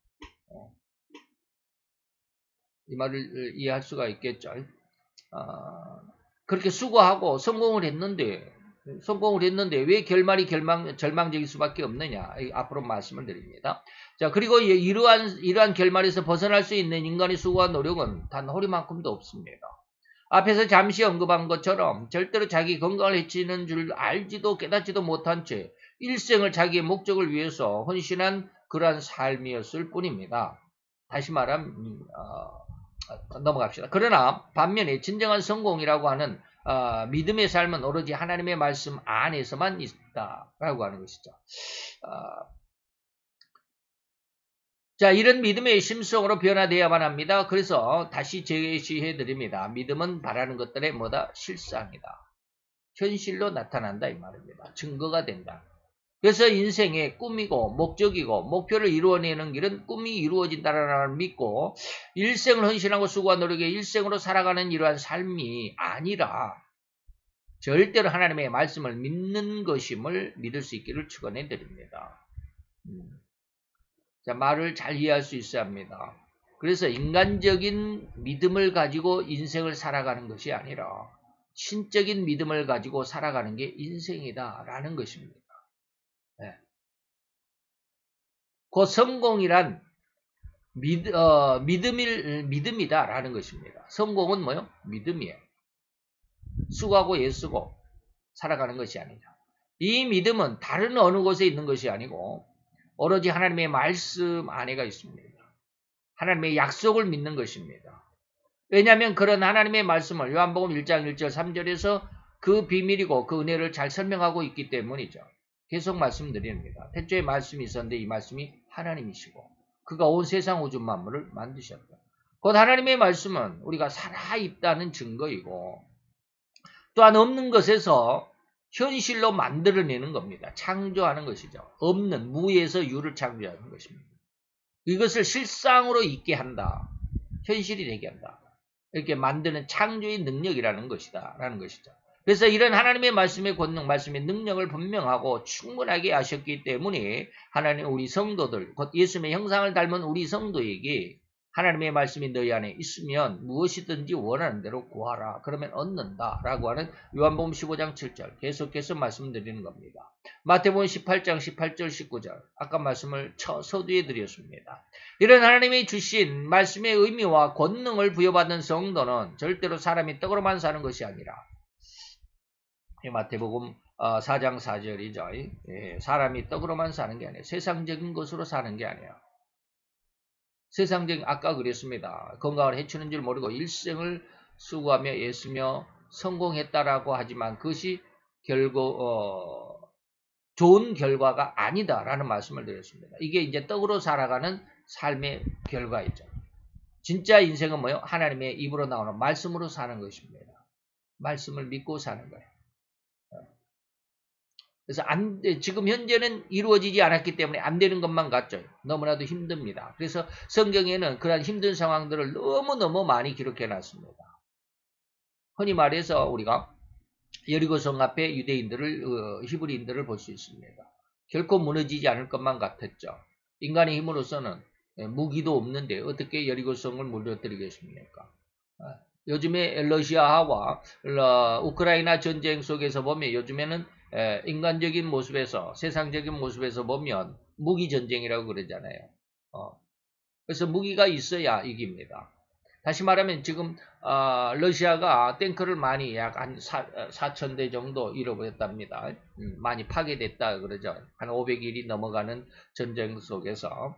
이 말을 이해할 수가 있겠죠. 그렇게 수고하고 성공을 했는데 왜 결말이 절망적일 수밖에 없느냐? 앞으로 말씀을 드립니다. 자, 그리고 이러한 결말에서 벗어날 수 있는 인간의 수고와 노력은 단 허리만큼도 없습니다. 앞에서 잠시 언급한 것처럼 절대로 자기 건강을 해치는 줄 알지도 깨닫지도 못한 채 일생을 자기의 목적을 위해서 헌신한 그러한 삶이었을 뿐입니다. 다시 말하면 넘어갑시다. 그러나 반면에 진정한 성공이라고 하는 믿음의 삶은 오로지 하나님의 말씀 안에서만 있다라고 하는 것이죠. 자, 이런 믿음의 심성으로 변화되어야만 합니다. 그래서 다시 제시해 드립니다. 믿음은 바라는 것들의 뭐다? 실상이다. 현실로 나타난다 이 말입니다. 증거가 된다. 그래서 인생의 꿈이고 목적이고 목표를 이루어내는 길은 꿈이 이루어진다라는 걸 믿고 일생을 헌신하고 수고와 노력의 일생으로 살아가는 이러한 삶이 아니라 절대로 하나님의 말씀을 믿는 것임을 믿을 수 있기를 축원해 드립니다. 자, 말을 잘 이해할 수 있어야 합니다. 그래서 인간적인 믿음을 가지고 인생을 살아가는 것이 아니라 신적인 믿음을 가지고 살아가는 게 인생이다라는 것입니다. 네. 그 성공이란 믿음이다라는 것입니다. 성공은 뭐요? 믿음이에요. 수고하고 애쓰고 살아가는 것이 아니라. 이 믿음은 다른 어느 곳에 있는 것이 아니고 오로지 하나님의 말씀 안에가 있습니다. 하나님의 약속을 믿는 것입니다. 왜냐하면 그런 하나님의 말씀을 요한복음 1장 1절 3절에서 그 비밀이고 그 은혜를 잘 설명하고 있기 때문이죠. 계속 말씀드립니다. 태초에 말씀이 있었는데 이 말씀이 하나님이시고 그가 온 세상 우주 만물을 만드셨다. 곧 하나님의 말씀은 우리가 살아있다는 증거이고 또한 없는 것에서 현실로 만들어내는 겁니다. 창조하는 것이죠. 없는 무에서 유를 창조하는 것입니다. 이것을 실상으로 있게 한다. 현실이 되게 한다. 이렇게 만드는 창조의 능력이라는 것이다. 라는 것이죠. 그래서 이런 하나님의 말씀의 권능, 말씀의 능력을 분명하고 충분하게 아셨기 때문에 하나님 우리 성도들, 곧 예수님의 형상을 닮은 우리 성도에게 하나님의 말씀이 너희 안에 있으면 무엇이든지 원하는 대로 구하라. 그러면 얻는다. 라고 하는 요한복음 15장 7절 계속해서 말씀드리는 겁니다. 마태복음 18장 18절 19절 아까 말씀을 서두에 드렸습니다. 이런 하나님이 주신 말씀의 의미와 권능을 부여받은 성도는 절대로 사람이 떡으로만 사는 것이 아니라 마태복음 4장 4절이죠. 사람이 떡으로만 사는 게 아니에요. 세상적인 것으로 사는 게 아니에요. 세상적인 아까 그랬습니다. 건강을 해치는 줄 모르고 일생을 수고하며 애쓰며 성공했다라고 하지만 그것이 결국 좋은 결과가 아니다라는 말씀을 드렸습니다. 이게 이제 떡으로 살아가는 삶의 결과이죠. 진짜 인생은 뭐예요? 하나님의 입으로 나오는 말씀으로 사는 것입니다. 말씀을 믿고 사는 거예요. 그래서 지금 현재는 이루어지지 않았기 때문에 안 되는 것만 같죠. 너무나도 힘듭니다. 그래서 성경에는 그런 힘든 상황들을 너무너무 많이 기록해 놨습니다. 흔히 말해서 우리가 여리고성 앞에 유대인들을 히브리인들을 볼 수 있습니다. 결코 무너지지 않을 것만 같았죠. 인간의 힘으로서는 무기도 없는데 어떻게 여리고성을 무너뜨리겠습니까? 요즘에 러시아와 우크라이나 전쟁 속에서 보면 요즘에는 인간적인 모습에서 세상적인 모습에서 보면 무기 전쟁이라고 그러잖아요. 그래서 무기가 있어야 이깁니다. 다시 말하면 지금 러시아가 탱크를 많이 약 한 4,000대 정도 잃어버렸답니다. 많이 파괴됐다 그러죠. 한 500일이 넘어가는 전쟁 속에서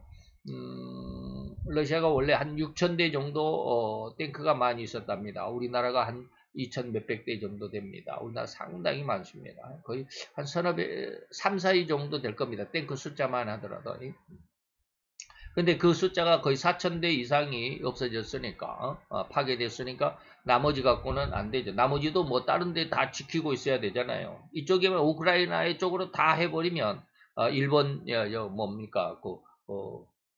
러시아가 원래 한 6,000대 정도 탱크가 많이 있었답니다. 우리나라가 한 2천 몇백 대 정도 됩니다. 우리나라 상당히 많습니다. 거의 한 서너 배, 3, 4위 정도 될 겁니다. 탱크 숫자만 하더라도. 근데 그 숫자가 거의 4,000대 이상이 없어졌으니까, 파괴됐으니까, 나머지 갖고는 안 되죠. 나머지도 뭐 다른 데 다 지키고 있어야 되잖아요. 이쪽이면 우크라이나의 쪽으로 다 해버리면, 일본, 뭡니까,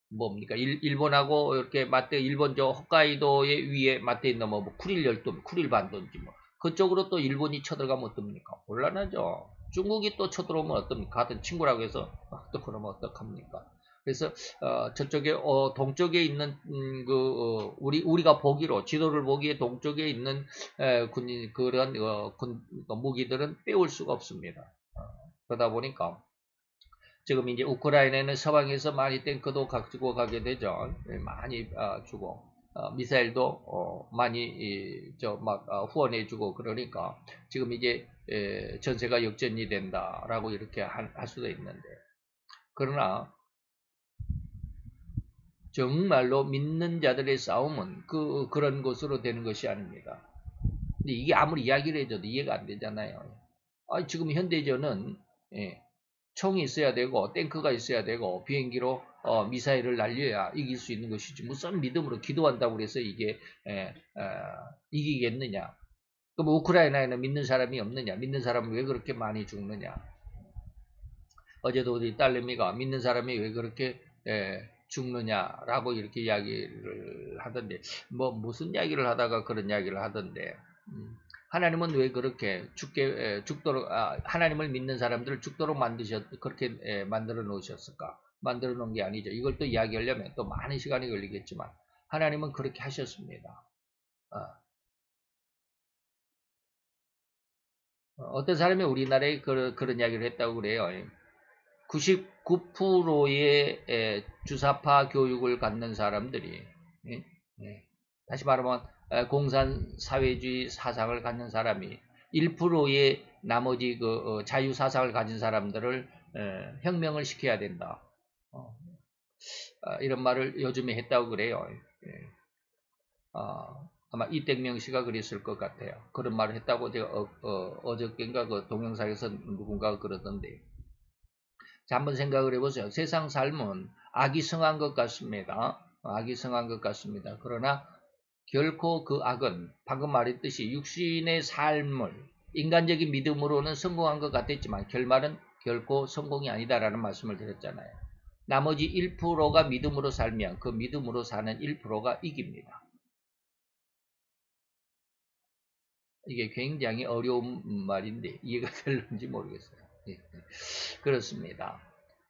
뭡니까, 일본하고 이렇게 맞대, 일본 저 홋카이도의 위에 맞대 있는 뭐, 쿠릴 열도, 쿠릴 반도인지 뭐, 그쪽으로 또 일본이 쳐들어가면 어떻습니까? 곤란하죠. 중국이 또 쳐들어오면 어떻습니까? 같은 친구라고 해서, 또 그러면 어떡합니까? 그래서 저쪽에 동쪽에 있는 우리가 보기로 지도를 보기에 동쪽에 있는 군인 그런 무기들은 빼올 수가 없습니다. 그러다 보니까 지금 이제 우크라이나는 서방에서 많이 탱크도 가지고 가게 되죠. 많이 주고 미사일도 많이 후원해주고 그러니까 지금 이제 전세가 역전이 된다라고 이렇게 할 수도 있는데 그러나 정말로 믿는 자들의 싸움은 그런 것으로 되는 것이 아닙니다. 근데 이게 아무리 이야기를 해줘도 이해가 안 되잖아요. 지금 현대전은 총이 있어야 되고 탱크가 있어야 되고 비행기로 미사일을 날려야 이길 수 있는 것이지 무슨 믿음으로 기도한다고 해서 이게 이기겠느냐. 그럼 우크라이나에는 믿는 사람이 없느냐. 믿는 사람은 왜 그렇게 많이 죽느냐. 어제도 우리 딸내미가 믿는 사람이 왜 그렇게 죽느냐라고 이렇게 이야기를 하던데 무슨 이야기를 하다가 그런 이야기를 하던데 하나님은 왜 그렇게 죽도록 하나님을 믿는 사람들을 죽도록 그렇게 만들어 놓으셨을까? 만들어 놓은 게 아니죠. 이걸 또 이야기하려면 또 많은 시간이 걸리겠지만 하나님은 그렇게 하셨습니다. 어떤 사람이 우리나라에 그런 이야기를 했다고 그래요. 99%의 주사파 교육을 갖는 사람들이 다시 말하면 공산사회주의 사상을 갖는 사람이 1%의 나머지 자유사상을 가진 사람들을 혁명을 시켜야 된다. 이런 말을 요즘에 했다고 그래요. 아마 이택명 씨가 그랬을 것 같아요. 그런 말을 했다고 제가 어저께인가 그 동영상에서 누군가가 그러던데. 자, 한번 생각을 해보세요. 세상 삶은 악이 성한 것 같습니다. 악이 성한 것 같습니다. 그러나 결코 그 악은 방금 말했듯이 육신의 삶을 인간적인 믿음으로는 성공한 것 같았지만 결말은 결코 성공이 아니다라는 말씀을 드렸잖아요. 나머지 1%가 믿음으로 살면 그 믿음으로 사는 1%가 이깁니다. 이게 굉장히 어려운 말인데 이해가 될는지 모르겠어요. 그렇습니다.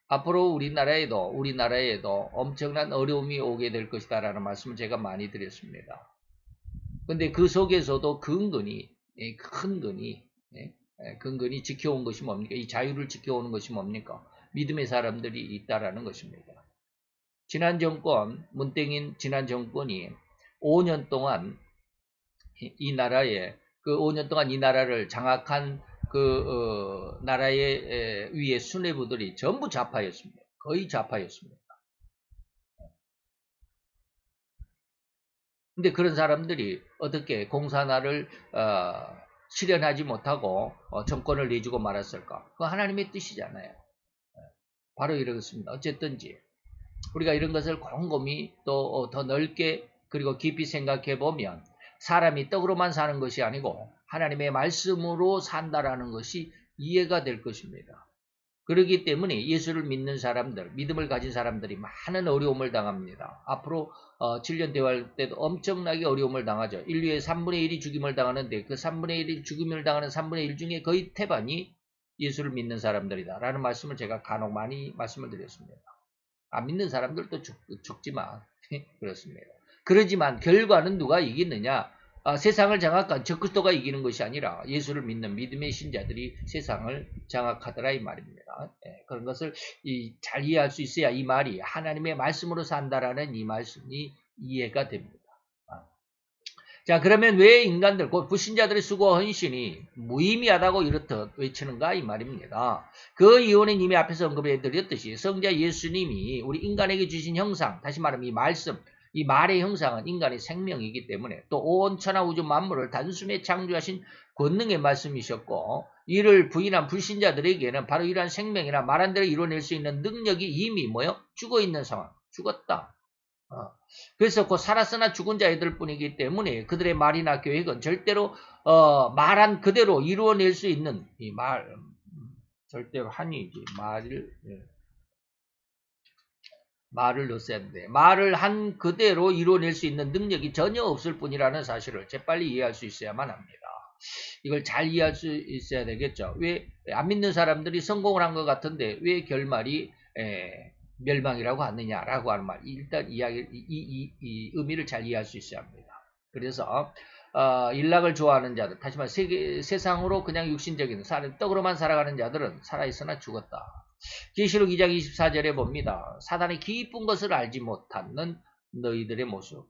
앞으로 우리나라에도 엄청난 어려움이 오게 될 것이다 라는 말씀을 제가 많이 드렸습니다. 근데 그 속에서도 근근히 지켜온 것이 뭡니까? 이 자유를 지켜오는 것이 뭡니까? 믿음의 사람들이 있다라는 것입니다. 문땡인 지난 정권이 5년 동안 이 나라에 그 5년 동안 이 나라를 장악한 나라의 위에 수뇌부들이 전부 좌파였습니다. 거의 좌파였습니다. 근데 그런 사람들이 어떻게 공산화를 실현하지 못하고 정권을 내주고 말았을까? 그건 하나님의 뜻이잖아요. 바로 이러겠습니다. 어쨌든지 우리가 이런 것을 곰곰이 또 더 넓게 그리고 깊이 생각해 보면 사람이 떡으로만 사는 것이 아니고 하나님의 말씀으로 산다라는 것이 이해가 될 것입니다. 그렇기 때문에 예수를 믿는 사람들, 믿음을 가진 사람들이 많은 어려움을 당합니다. 앞으로 7년 대화할 때도 엄청나게 어려움을 당하죠. 인류의 3분의 1이 죽임을 당하는데 그 3분의 1이 죽임을 당하는 3분의 1 중에 거의 태반이 예수를 믿는 사람들이다 라는 말씀을 제가 간혹 많이 말씀을 드렸습니다. 안 믿는 사람들도 죽지만 그렇습니다. 그러지만 결과는 누가 이기느냐? 세상을 장악한 적그리스도가 이기는 것이 아니라 예수를 믿는 믿음의 신자들이 세상을 장악하더라 이 말입니다. 그런 것을 잘 이해할 수 있어야 이 말이 하나님의 말씀으로 산다라는 이 말씀이 이해가 됩니다. 자, 그러면 왜 인간들, 곧 불신자들의 수고와 헌신이 무의미하다고 이렇듯 외치는가 이 말입니다. 그 이유는 이미 앞에서 언급해 드렸듯이 성자 예수님이 우리 인간에게 주신 형상, 다시 말하면 이 말씀, 이 말의 형상은 인간의 생명이기 때문에 또 온 천하 우주 만물을 단숨에 창조하신 권능의 말씀이셨고 이를 부인한 불신자들에게는 바로 이러한 생명이나 말한 대로 이루어낼 수 있는 능력이 이미 뭐요? 죽어있는 상황. 죽었다. 그래서 그 살았으나 죽은 자애들 뿐이기 때문에 그들의 말이나 계획은 절대로 말한 그대로 이루어낼 수 있는 이 말 절대로 한이지 말을 넣었어야 하는데 말을 한 그대로 이루어낼 수 있는 능력이 전혀 없을 뿐이라는 사실을 재빨리 이해할 수 있어야만 합니다. 이걸 잘 이해할 수 있어야 되겠죠. 왜 안 믿는 사람들이 성공을 한 것 같은데 왜 결말이 멸망이라고 하느냐라고 하는 말. 일단 이 의미를 잘 이해할 수 있어야 합니다. 그래서 일락을 좋아하는 자들, 다시 말해 세상으로 그냥 육신적인 떡으로만 살아가는 자들은 살아있으나 죽었다. 계시록 2장 24절에 봅니다. 사단의 기쁜 것을 알지 못하는 너희들의 모습.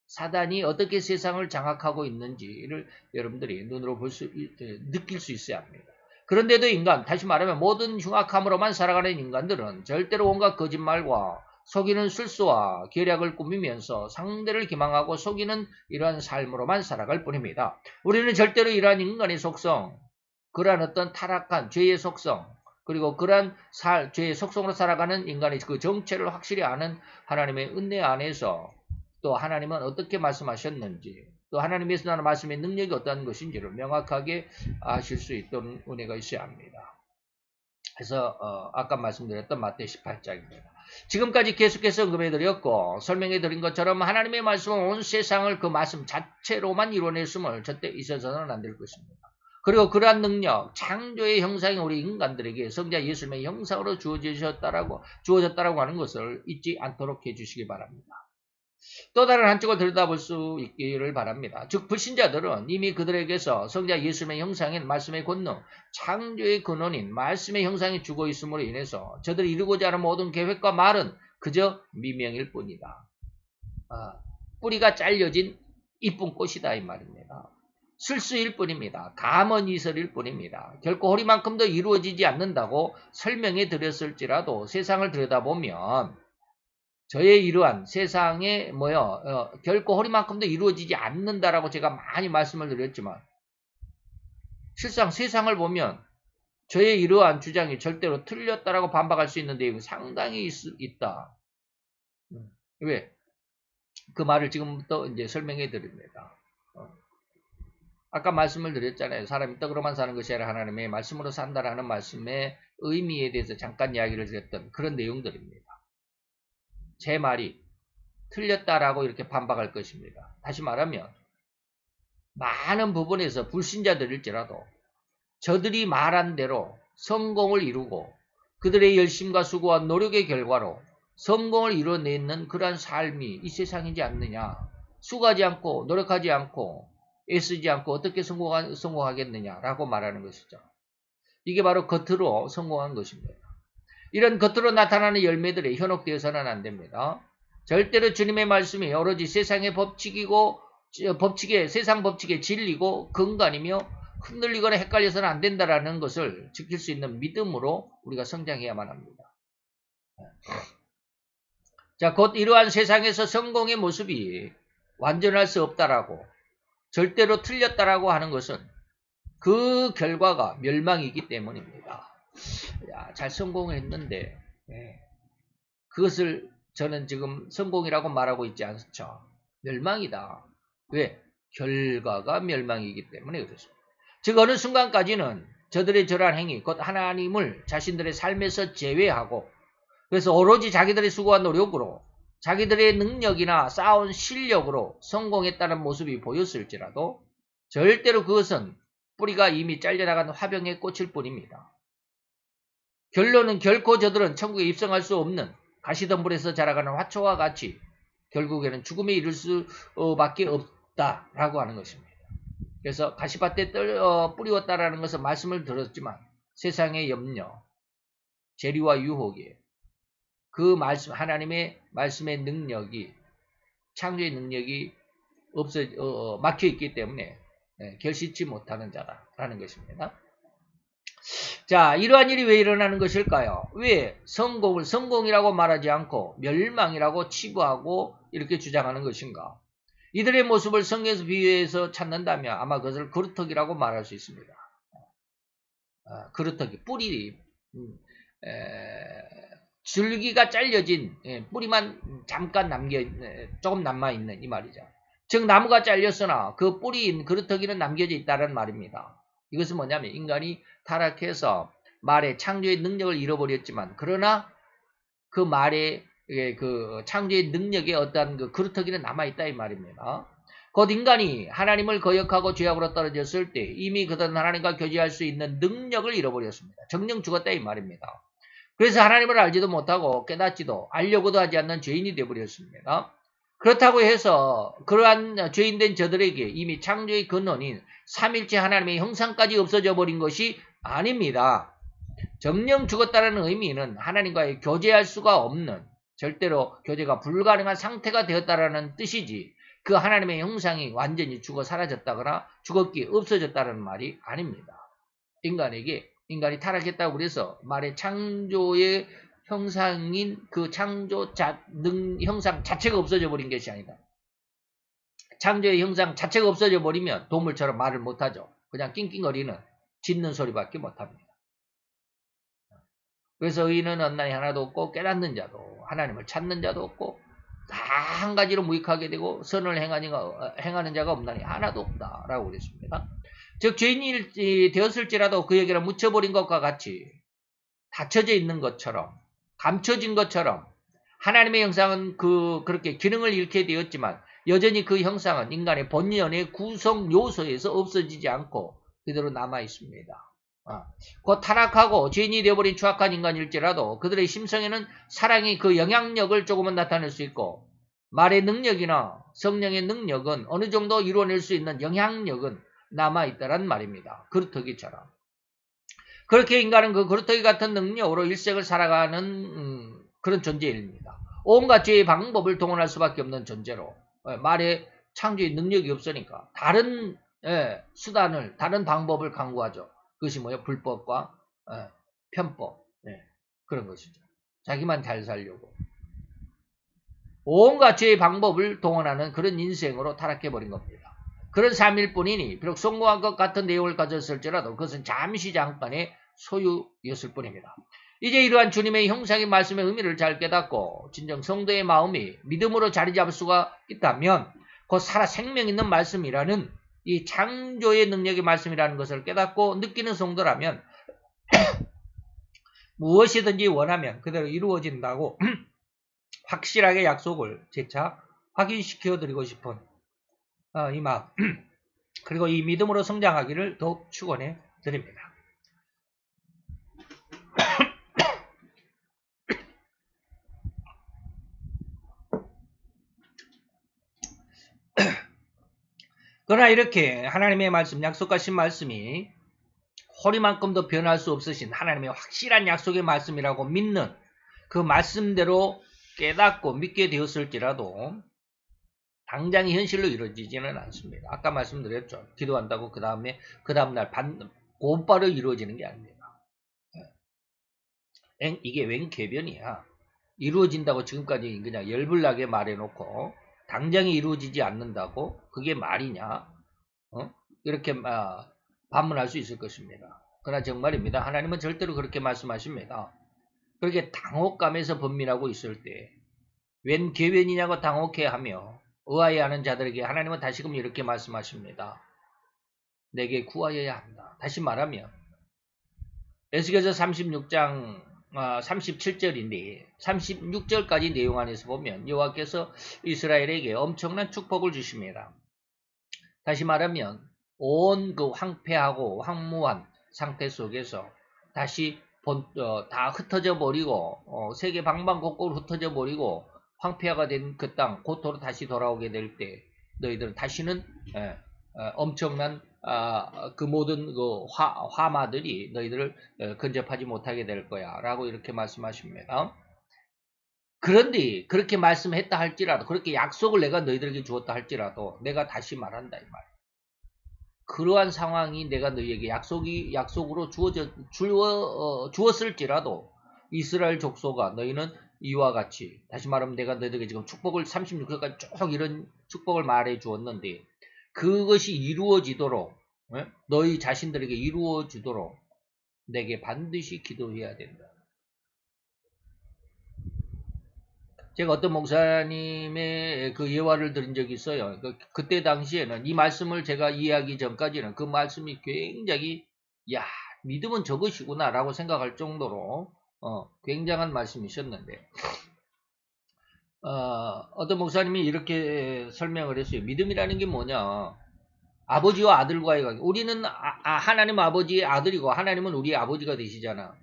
사단이 어떻게 세상을 장악하고 있는지를 여러분들이 눈으로 느낄 수 있어야 합니다. 그런데도 인간, 다시 말하면 모든 흉악함으로만 살아가는 인간들은 절대로 온갖 거짓말과 속이는 술수와 계략을 꾸미면서 상대를 기망하고 속이는 이러한 삶으로만 살아갈 뿐입니다. 우리는 절대로 이러한 인간의 속성, 그러한 어떤 타락한 죄의 속성, 그리고 그러한 죄의 속성으로 살아가는 인간의 그 정체를 확실히 아는 하나님의 은혜 안에서 또 하나님은 어떻게 말씀하셨는지 또 하나님에서 나는 말씀의 능력이 어떠한 것인지를 명확하게 아실 수 있도록 은혜가 있어야 합니다. 그래서 아까 말씀드렸던 마태 18장입니다. 지금까지 계속해서 언급해드렸고 설명해드린 것처럼 하나님의 말씀은 온 세상을 그 말씀 자체로만 이루어냈음을 절대 있어서는 안 될 것입니다. 그리고 그러한 능력, 창조의 형상이 우리 인간들에게 성자 예수님의 형상으로 주어졌다라고 하는 것을 잊지 않도록 해주시기 바랍니다. 또 다른 한쪽을 들여다볼 수 있기를 바랍니다. 즉 불신자들은 이미 그들에게서 성자 예수님의 형상인 말씀의 권능, 창조의 근원인 말씀의 형상이 죽어 있음으로 인해서 저들이 이루고자 하는 모든 계획과 말은 그저 미명일 뿐이다. 뿌리가 잘려진 이쁜 꽃이다 이 말입니다. 술수일 뿐입니다. 감언이설일 뿐입니다. 결코 허리만큼도 이루어지지 않는다고 설명해 드렸을지라도 세상을 들여다보면 저의 이러한 세상에 결코 허리만큼도 이루어지지 않는다라고 제가 많이 말씀을 드렸지만 실상 세상을 보면 저의 이러한 주장이 절대로 틀렸다라고 반박할 수 있는 내용이 상당히 있다. 왜? 그 말을 지금부터 이제 설명해 드립니다. 아까 말씀을 드렸잖아요. 사람이 떡으로만 사는 것이 아니라 하나님의 말씀으로 산다라는 말씀의 의미에 대해서 잠깐 이야기를 드렸던 그런 내용들입니다. 제 말이 틀렸다라고 이렇게 반박할 것입니다. 다시 말하면 많은 부분에서 불신자들일지라도 저들이 말한 대로 성공을 이루고 그들의 열심과 수고와 노력의 결과로 성공을 이뤄내는 그러한 삶이 이 세상이지 않느냐. 수고하지 않고 노력하지 않고 애쓰지 않고 어떻게 성공하겠느냐라고 말하는 것이죠. 이게 바로 겉으로 성공한 것입니다. 이런 겉으로 나타나는 열매들이 현혹되어서는 안 됩니다. 절대로 주님의 말씀이 오로지 세상의 세상 법칙의 진리고 근간이며 흔들리거나 헷갈려서는 안 된다라는 것을 지킬 수 있는 믿음으로 우리가 성장해야만 합니다. 자, 곧 이러한 세상에서 성공의 모습이 완전할 수 없다라고 절대로 틀렸다라고 하는 것은 그 결과가 멸망이기 때문입니다. 야, 잘 성공했는데 그것을 저는 지금 성공이라고 말하고 있지 않죠. 멸망이다. 왜? 결과가 멸망이기 때문에 그렇습니다. 즉 어느 순간까지는 저들의 저러한 행위, 곧 하나님을 자신들의 삶에서 제외하고 그래서 오로지 자기들의 수고와 노력으로 자기들의 능력이나 쌓아온 실력으로 성공했다는 모습이 보였을지라도 절대로 그것은 뿌리가 이미 잘려나간 화병의 꽃일 뿐입니다. 결론은 결코 저들은 천국에 입성할 수 없는 가시덤불에서 자라가는 화초와 같이 결국에는 죽음에 이를 수밖에 없다라고 하는 것입니다. 그래서 가시밭에 뿌리웠다라는 것은 말씀을 들었지만 세상의 염려, 재리와 유혹에 그 말씀, 하나님의 말씀의 능력이, 창조의 능력이 막혀있기 때문에 결실치 못하는 자다라는 것입니다. 자, 이러한 일이 왜 일어나는 것일까요? 왜 성공을 성공이라고 말하지 않고 멸망이라고 치부하고 이렇게 주장하는 것인가? 이들의 모습을 성경에서 비유해서 찾는다면 아마 그것을 그루터기라고 말할 수 있습니다. 그루터기, 뿌리, 줄기가 잘려진 뿌리만 잠깐 조금 남아있는 이 말이죠. 즉 나무가 잘렸으나 그 뿌리인 그루터기는 남겨져 있다는 말입니다. 이것은 뭐냐면 인간이 타락해서 말의 창조의 능력을 잃어버렸지만 그러나 그 말의 그 창조의 능력에 어떠한 그 그루터기는 남아있다 이 말입니다. 곧 인간이 하나님을 거역하고 죄악으로 떨어졌을 때 이미 그들은 하나님과 교제할 수 있는 능력을 잃어버렸습니다. 정령 죽었다 이 말입니다. 그래서 하나님을 알지도 못하고 깨닫지도 알려고도 하지 않는 죄인이 되어버렸습니다. 그렇다고 해서 그러한 죄인된 저들에게 이미 창조의 근원인 삼일체 하나님의 형상까지 없어져 버린 것이 아닙니다. 정령 죽었다는 의미는 하나님과의 교제할 수가 없는 절대로 교제가 불가능한 상태가 되었다는 뜻이지 그 하나님의 형상이 완전히 죽어 사라졌다거나 죽었기에 없어졌다는 말이 아닙니다. 인간이 타락했다고 그래서 말의 창조의 형상인 그 형상 자체가 없어져 버린 것이 아니다. 창조의 형상 자체가 없어져 버리면 동물처럼 말을 못하죠. 그냥 낑낑거리는 짖는 소리밖에 못합니다. 그래서 의인은 없나니 하나도 없고 깨닫는 자도 하나님을 찾는 자도 없고 다 한 가지로 무익하게 되고 선을 행하는 자가 없나니 하나도 없다라고 그랬습니다. 즉 죄인이 되었을지라도 그에게는 묻혀버린 것과 같이 닫혀져 있는 것처럼 감춰진 것처럼 하나님의 형상은 그렇게 기능을 잃게 되었지만 여전히 그 형상은 인간의 본연의 구성 요소에서 없어지지 않고 그대로 남아 있습니다. 곧 타락하고 죄인이 되어버린 추악한 인간일지라도 그들의 심성에는 사랑이 그 영향력을 조금은 나타낼 수 있고 말의 능력이나 성령의 능력은 어느 정도 이루어낼 수 있는 영향력은 남아있다란 말입니다. 그루터기처럼. 그렇게 인간은 그 그루터기 같은 능력으로 일생을 살아가는 그런 존재입니다. 온갖 죄의 방법을 동원할 수밖에 없는 존재로 말의 창조의 능력이 없으니까 다른 수단을 다른 방법을 강구하죠. 그것이 뭐예요? 불법과 편법 그런 것이죠. 자기만 잘 살려고 온갖 죄의 방법을 동원하는 그런 인생으로 타락해버린 겁니다. 그런 삶일 뿐이니 비록 성공한 것 같은 내용을 가졌을지라도 그것은 잠시 잠깐의 소유였을 뿐입니다. 이제 이러한 주님의 형상의 말씀의 의미를 잘 깨닫고 진정 성도의 마음이 믿음으로 자리 잡을 수가 있다면 곧 살아 생명 있는 말씀이라는 이 창조의 능력의 말씀이라는 것을 깨닫고 느끼는 성도라면 무엇이든지 원하면 그대로 이루어진다고 확실하게 약속을 재차 확인시켜 드리고 싶은 이 마음 그리고 이 믿음으로 성장하기를 더욱 축원해 드립니다. 그러나 이렇게 하나님의 말씀, 약속하신 말씀이 허리만큼도 변할 수 없으신 하나님의 확실한 약속의 말씀이라고 믿는 그 말씀대로 깨닫고 믿게 되었을지라도 당장이 현실로 이루어지지는 않습니다. 아까 말씀드렸죠. 기도한다고 그 다음날 곧바로 이루어지는 게 아닙니다. 이게 웬 궤변이야. 이루어진다고 지금까지 그냥 열불나게 말해놓고 당장이 이루어지지 않는다고 그게 말이냐? 이렇게 반문할 수 있을 것입니다. 그러나 정말입니다. 하나님은 절대로 그렇게 말씀하십니다. 그렇게 당혹감에서 번민하고 있을 때 웬 궤변이냐고 당혹해하며 의아해하는 자들에게 하나님은 다시금 이렇게 말씀하십니다. 내게 구하여야 한다. 다시 말하면 에스겔서 36장 37절인데 36절까지 내용 안에서 보면 여호와께서 이스라엘에게 엄청난 축복을 주십니다. 다시 말하면 온 그 황폐하고 황무한 상태 속에서 다시 다 흩어져 버리고 세계 방방곡곡으로 흩어져 버리고 황폐화가 된 그 땅 고토로 다시 돌아오게 될 때 너희들은 다시는 엄청난 그 모든 그 화마들이 너희들을 근접하지 못하게 될 거야 라고 이렇게 말씀하십니다. 그런데 그렇게 말씀했다 할지라도 그렇게 약속을 내가 너희들에게 주었다 할지라도 내가 다시 말한다 이 말. 그러한 상황이 내가 너희에게 약속으로 주었을지라도 이스라엘 족속아 너희는 이와 같이 다시 말하면 내가 너희에게 지금 축복을 36절까지 쭉 이런 축복을 말해 주었는데 그것이 이루어지도록 너희 자신들에게 이루어지도록 내게 반드시 기도해야 된다. 제가 어떤 목사님의 그 예화를 들은 적이 있어요. 그때 당시에는 이 말씀을 제가 이해하기 전까지는 그 말씀이 굉장히 야 믿음은 저것이구나 라고 생각할 정도로 굉장한 말씀이셨는데 어떤 목사님이 이렇게 설명을 했어요. 믿음이라는 게 뭐냐. 아버지와 아들과의 관계. 우리는 하나님 아버지의 아들이고 하나님은 우리의 아버지가 되시잖아.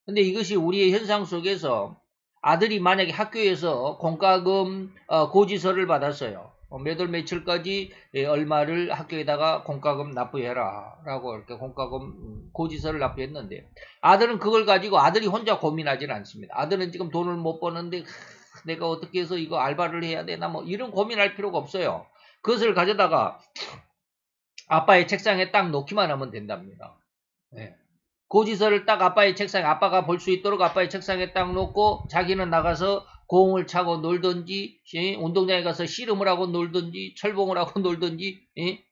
근데 이것이 우리의 현상 속에서 아들이 만약에 학교에서 공과금 고지서를 받았어요. 몇 월 며칠까지 얼마를 학교에다가 공과금 납부해라 라고 이렇게 공과금 고지서를 납부했는데 아들은 그걸 가지고 아들이 혼자 고민하지는 않습니다. 아들은 지금 돈을 못 버는데 내가 어떻게 해서 이거 알바를 해야 되나 뭐 이런 고민할 필요가 없어요. 그것을 가져다가 아빠의 책상에 딱 놓기만 하면 된답니다. 네. 고지서를 딱 아빠의 책상에 아빠가 볼 수 있도록 아빠의 책상에 딱 놓고 자기는 나가서 공을 차고 놀든지 운동장에 가서 씨름을 하고 놀든지 철봉을 하고 놀든지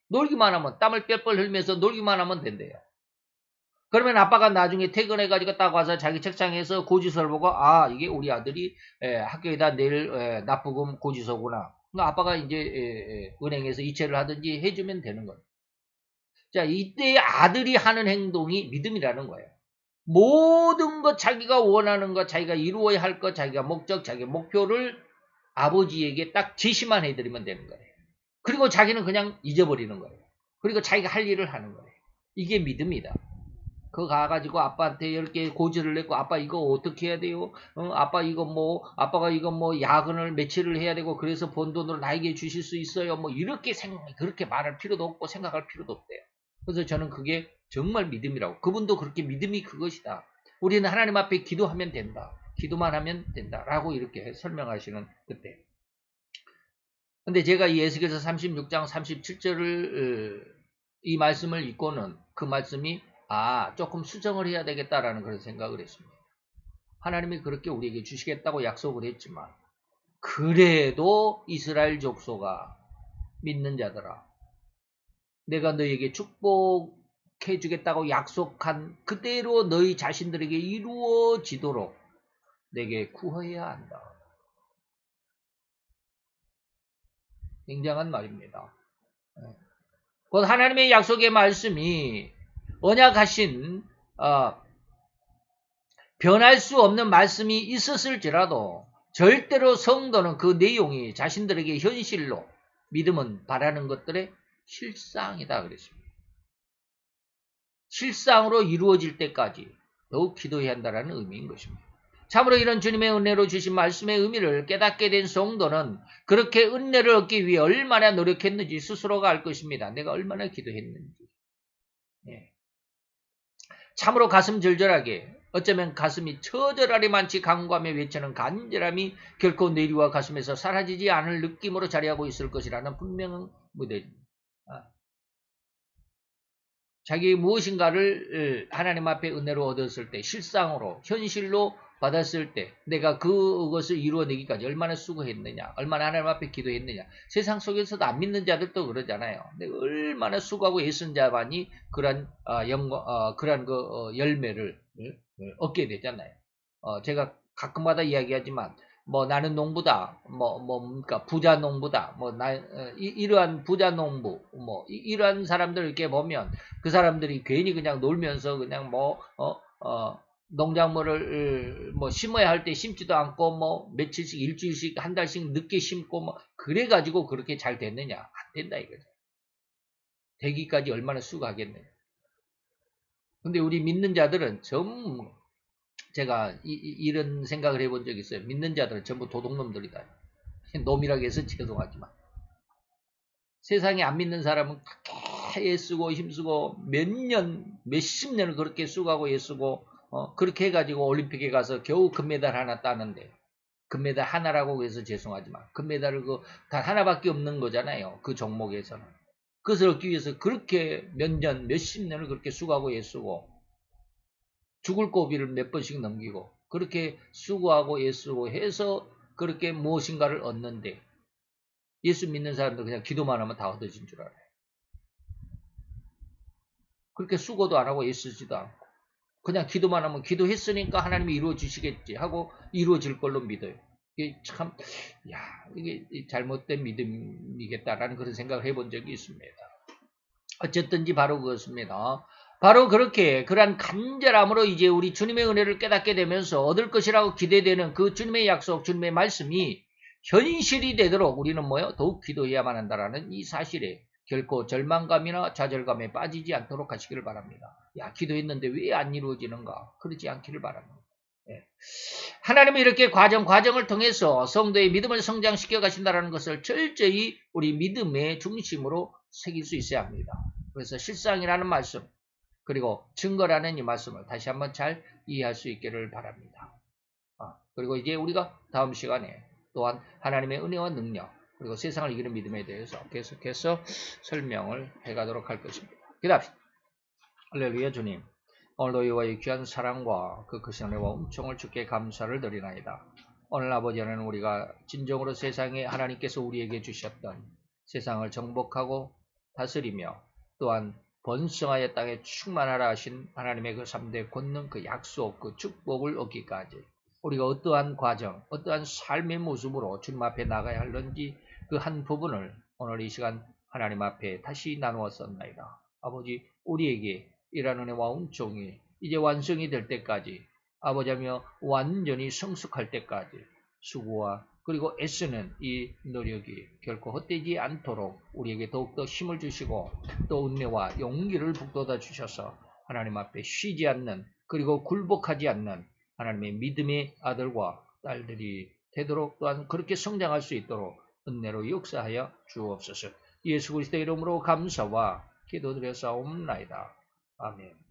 놀기만 하면 땀을 뻘뻘 흘리면서 놀기만 하면 된대요. 그러면 아빠가 나중에 퇴근해가지고 딱 와서 자기 책상에서 고지서를 보고 이게 우리 아들이 학교에다 내일 납부금 고지서구나. 아빠가 이제 은행에서 이체를 하든지 해주면 되는 거예요. 자, 이때 아들이 하는 행동이 믿음이라는 거예요. 모든 것 자기가 원하는 것, 자기가 이루어야 할 것, 자기가 목적, 자기 목표를 아버지에게 딱 지시만 해드리면 되는 거예요. 그리고 자기는 그냥 잊어버리는 거예요. 그리고 자기가 할 일을 하는 거예요. 이게 믿음이다. 그거 가가지고 아빠한테 이렇게 고지를 냈고 아빠 이거 어떻게 해야 돼요? 아빠 이거 뭐 아빠가 이거 뭐 야근을 며칠을 해야 되고 그래서 번 돈으로 나에게 주실 수 있어요? 뭐 이렇게 그렇게 말할 필요도 없고 생각할 필요도 없대요. 그래서 저는 그게 정말 믿음이라고. 그분도 그렇게 믿음이 그것이다. 우리는 하나님 앞에 기도하면 된다. 기도만 하면 된다. 라고 이렇게 설명하시는 그때. 근데 제가 이 에스겔서 36장 37절을 이 말씀을 읽고는 그 말씀이 조금 수정을 해야 되겠다라는 그런 생각을 했습니다. 하나님이 그렇게 우리에게 주시겠다고 약속을 했지만 그래도 이스라엘 족속아 믿는 자들아 내가 너희에게 축복해 주겠다고 약속한 그대로 너희 자신들에게 이루어지도록 내게 구해야 한다. 굉장한 말입니다. 곧 하나님의 약속의 말씀이 언약하신 변할 수 없는 말씀이 있었을지라도 절대로 성도는 그 내용이 자신들에게 현실로 믿음은 바라는 것들의 실상이다 그랬습니다. 실상으로 이루어질 때까지 더욱 기도해야 한다는 의미인 것입니다. 참으로 이런 주님의 은혜로 주신 말씀의 의미를 깨닫게 된 성도는 그렇게 은혜를 얻기 위해 얼마나 노력했는지 스스로가 알 것입니다. 내가 얼마나 기도했는지. 참으로 가슴 절절하게 어쩌면 가슴이 처절하리만치 간구하며 외치는 간절함이 결코 내리와 가슴에서 사라지지 않을 느낌으로 자리하고 있을 것이라는 분명한 무대입니다. 자기 무엇인가를 하나님 앞에 은혜로 얻었을 때 실상으로 현실로 받았을 때 내가 그것을 이루어내기까지 얼마나 수고했느냐 얼마나 하나님 앞에 기도했느냐 세상 속에서도 안 믿는 자들도 그러잖아요. 근데 얼마나 수고하고 애쓴 자만이 그러한 열매를 얻게 되잖아요. 제가 가끔마다 이야기하지만 뭐 나는 농부다, 그러니까 부자 농부다, 이러한 부자 농부, 이러한 사람들 이렇게 보면 그 사람들이 괜히 그냥 놀면서 그냥 농작물을 심어야 할 때 심지도 않고 며칠씩 일주일씩 한 달씩 늦게 심고 그래가지고 그렇게 잘 됐느냐? 안 된다 이거죠. 되기까지 얼마나 수고하겠느냐. 근데 우리 믿는 자들은 전부 제가 이런 생각을 해본 적이 있어요. 믿는 자들은 전부 도둑놈들이다. 놈이라고 해서 죄송하지만. 세상에 안 믿는 사람은 그렇게 애쓰고 힘쓰고 몇십 년을 그렇게 수고하고 애쓰고 그렇게 해가지고 올림픽에 가서 겨우 금메달 하나 따는데 금메달 하나라고 해서 죄송하지만 금메달을 단 하나밖에 없는 거잖아요. 그 종목에서는. 그것을 얻기 위해서 그렇게 몇 년, 몇십 년을 그렇게 수고하고 애쓰고 죽을 고비를 몇 번씩 넘기고 그렇게 수고하고 애쓰고 해서 그렇게 무엇인가를 얻는데 예수 믿는 사람들 그냥 기도만 하면 다 얻어진 줄 알아요. 그렇게 수고도 안 하고 애쓰지도 않고 그냥 기도만 하면 기도했으니까 하나님이 이루어 주시겠지 하고 이루어질 걸로 믿어요. 이게 참, 이게 잘못된 믿음이겠다라는 그런 생각을 해본 적이 있습니다. 어쨌든지 바로 그것입니다. 바로 그렇게 그러한 간절함으로 이제 우리 주님의 은혜를 깨닫게 되면서 얻을 것이라고 기대되는 그 주님의 약속, 주님의 말씀이 현실이 되도록 우리는 더욱 기도해야만 한다라는 이 사실에 결코 절망감이나 좌절감에 빠지지 않도록 하시기를 바랍니다. 기도했는데 왜 안 이루어지는가? 그러지 않기를 바랍니다. 하나님은 이렇게 과정을 통해서 성도의 믿음을 성장시켜 가신다는 것을 철저히 우리 믿음의 중심으로 새길 수 있어야 합니다. 그래서 실상이라는 말씀 그리고 증거라는 이 말씀을 다시 한번 잘 이해할 수 있기를 바랍니다. 그리고 이제 우리가 다음 시간에 또한 하나님의 은혜와 능력 그리고 세상을 이기는 믿음에 대해서 계속해서 설명을 해가도록 할 것입니다. 기도합시다. 할렐루야 주님. 오늘도 이와의 귀한 사랑과 그 크신 은혜와 은총을 주께 감사를 드리나이다. 오늘 아버지 하나님 우리가 진정으로 세상에 하나님께서 우리에게 주셨던 세상을 정복하고 다스리며 또한 번성하여 땅에 충만하라 하신 하나님의 그 3대 권능 그 약속 그 축복을 얻기까지 우리가 어떠한 과정 어떠한 삶의 모습으로 주님 앞에 나가야 할는지 그 한 부분을 오늘 이 시간 하나님 앞에 다시 나누었었나이다. 아버지 우리에게 이러한 은혜와 은총이 이제 완성이 될 때까지 아버지며 완전히 성숙할 때까지 수고와 그리고 애쓰는 이 노력이 결코 헛되지 않도록 우리에게 더욱더 힘을 주시고 또 은혜와 용기를 북돋아 주셔서 하나님 앞에 쉬지 않는 그리고 굴복하지 않는 하나님의 믿음의 아들과 딸들이 되도록 또한 그렇게 성장할 수 있도록 은혜로 역사하여 주옵소서. 예수 그리스도의 이름으로 감사와 기도드려 싸움나이다. 아멘.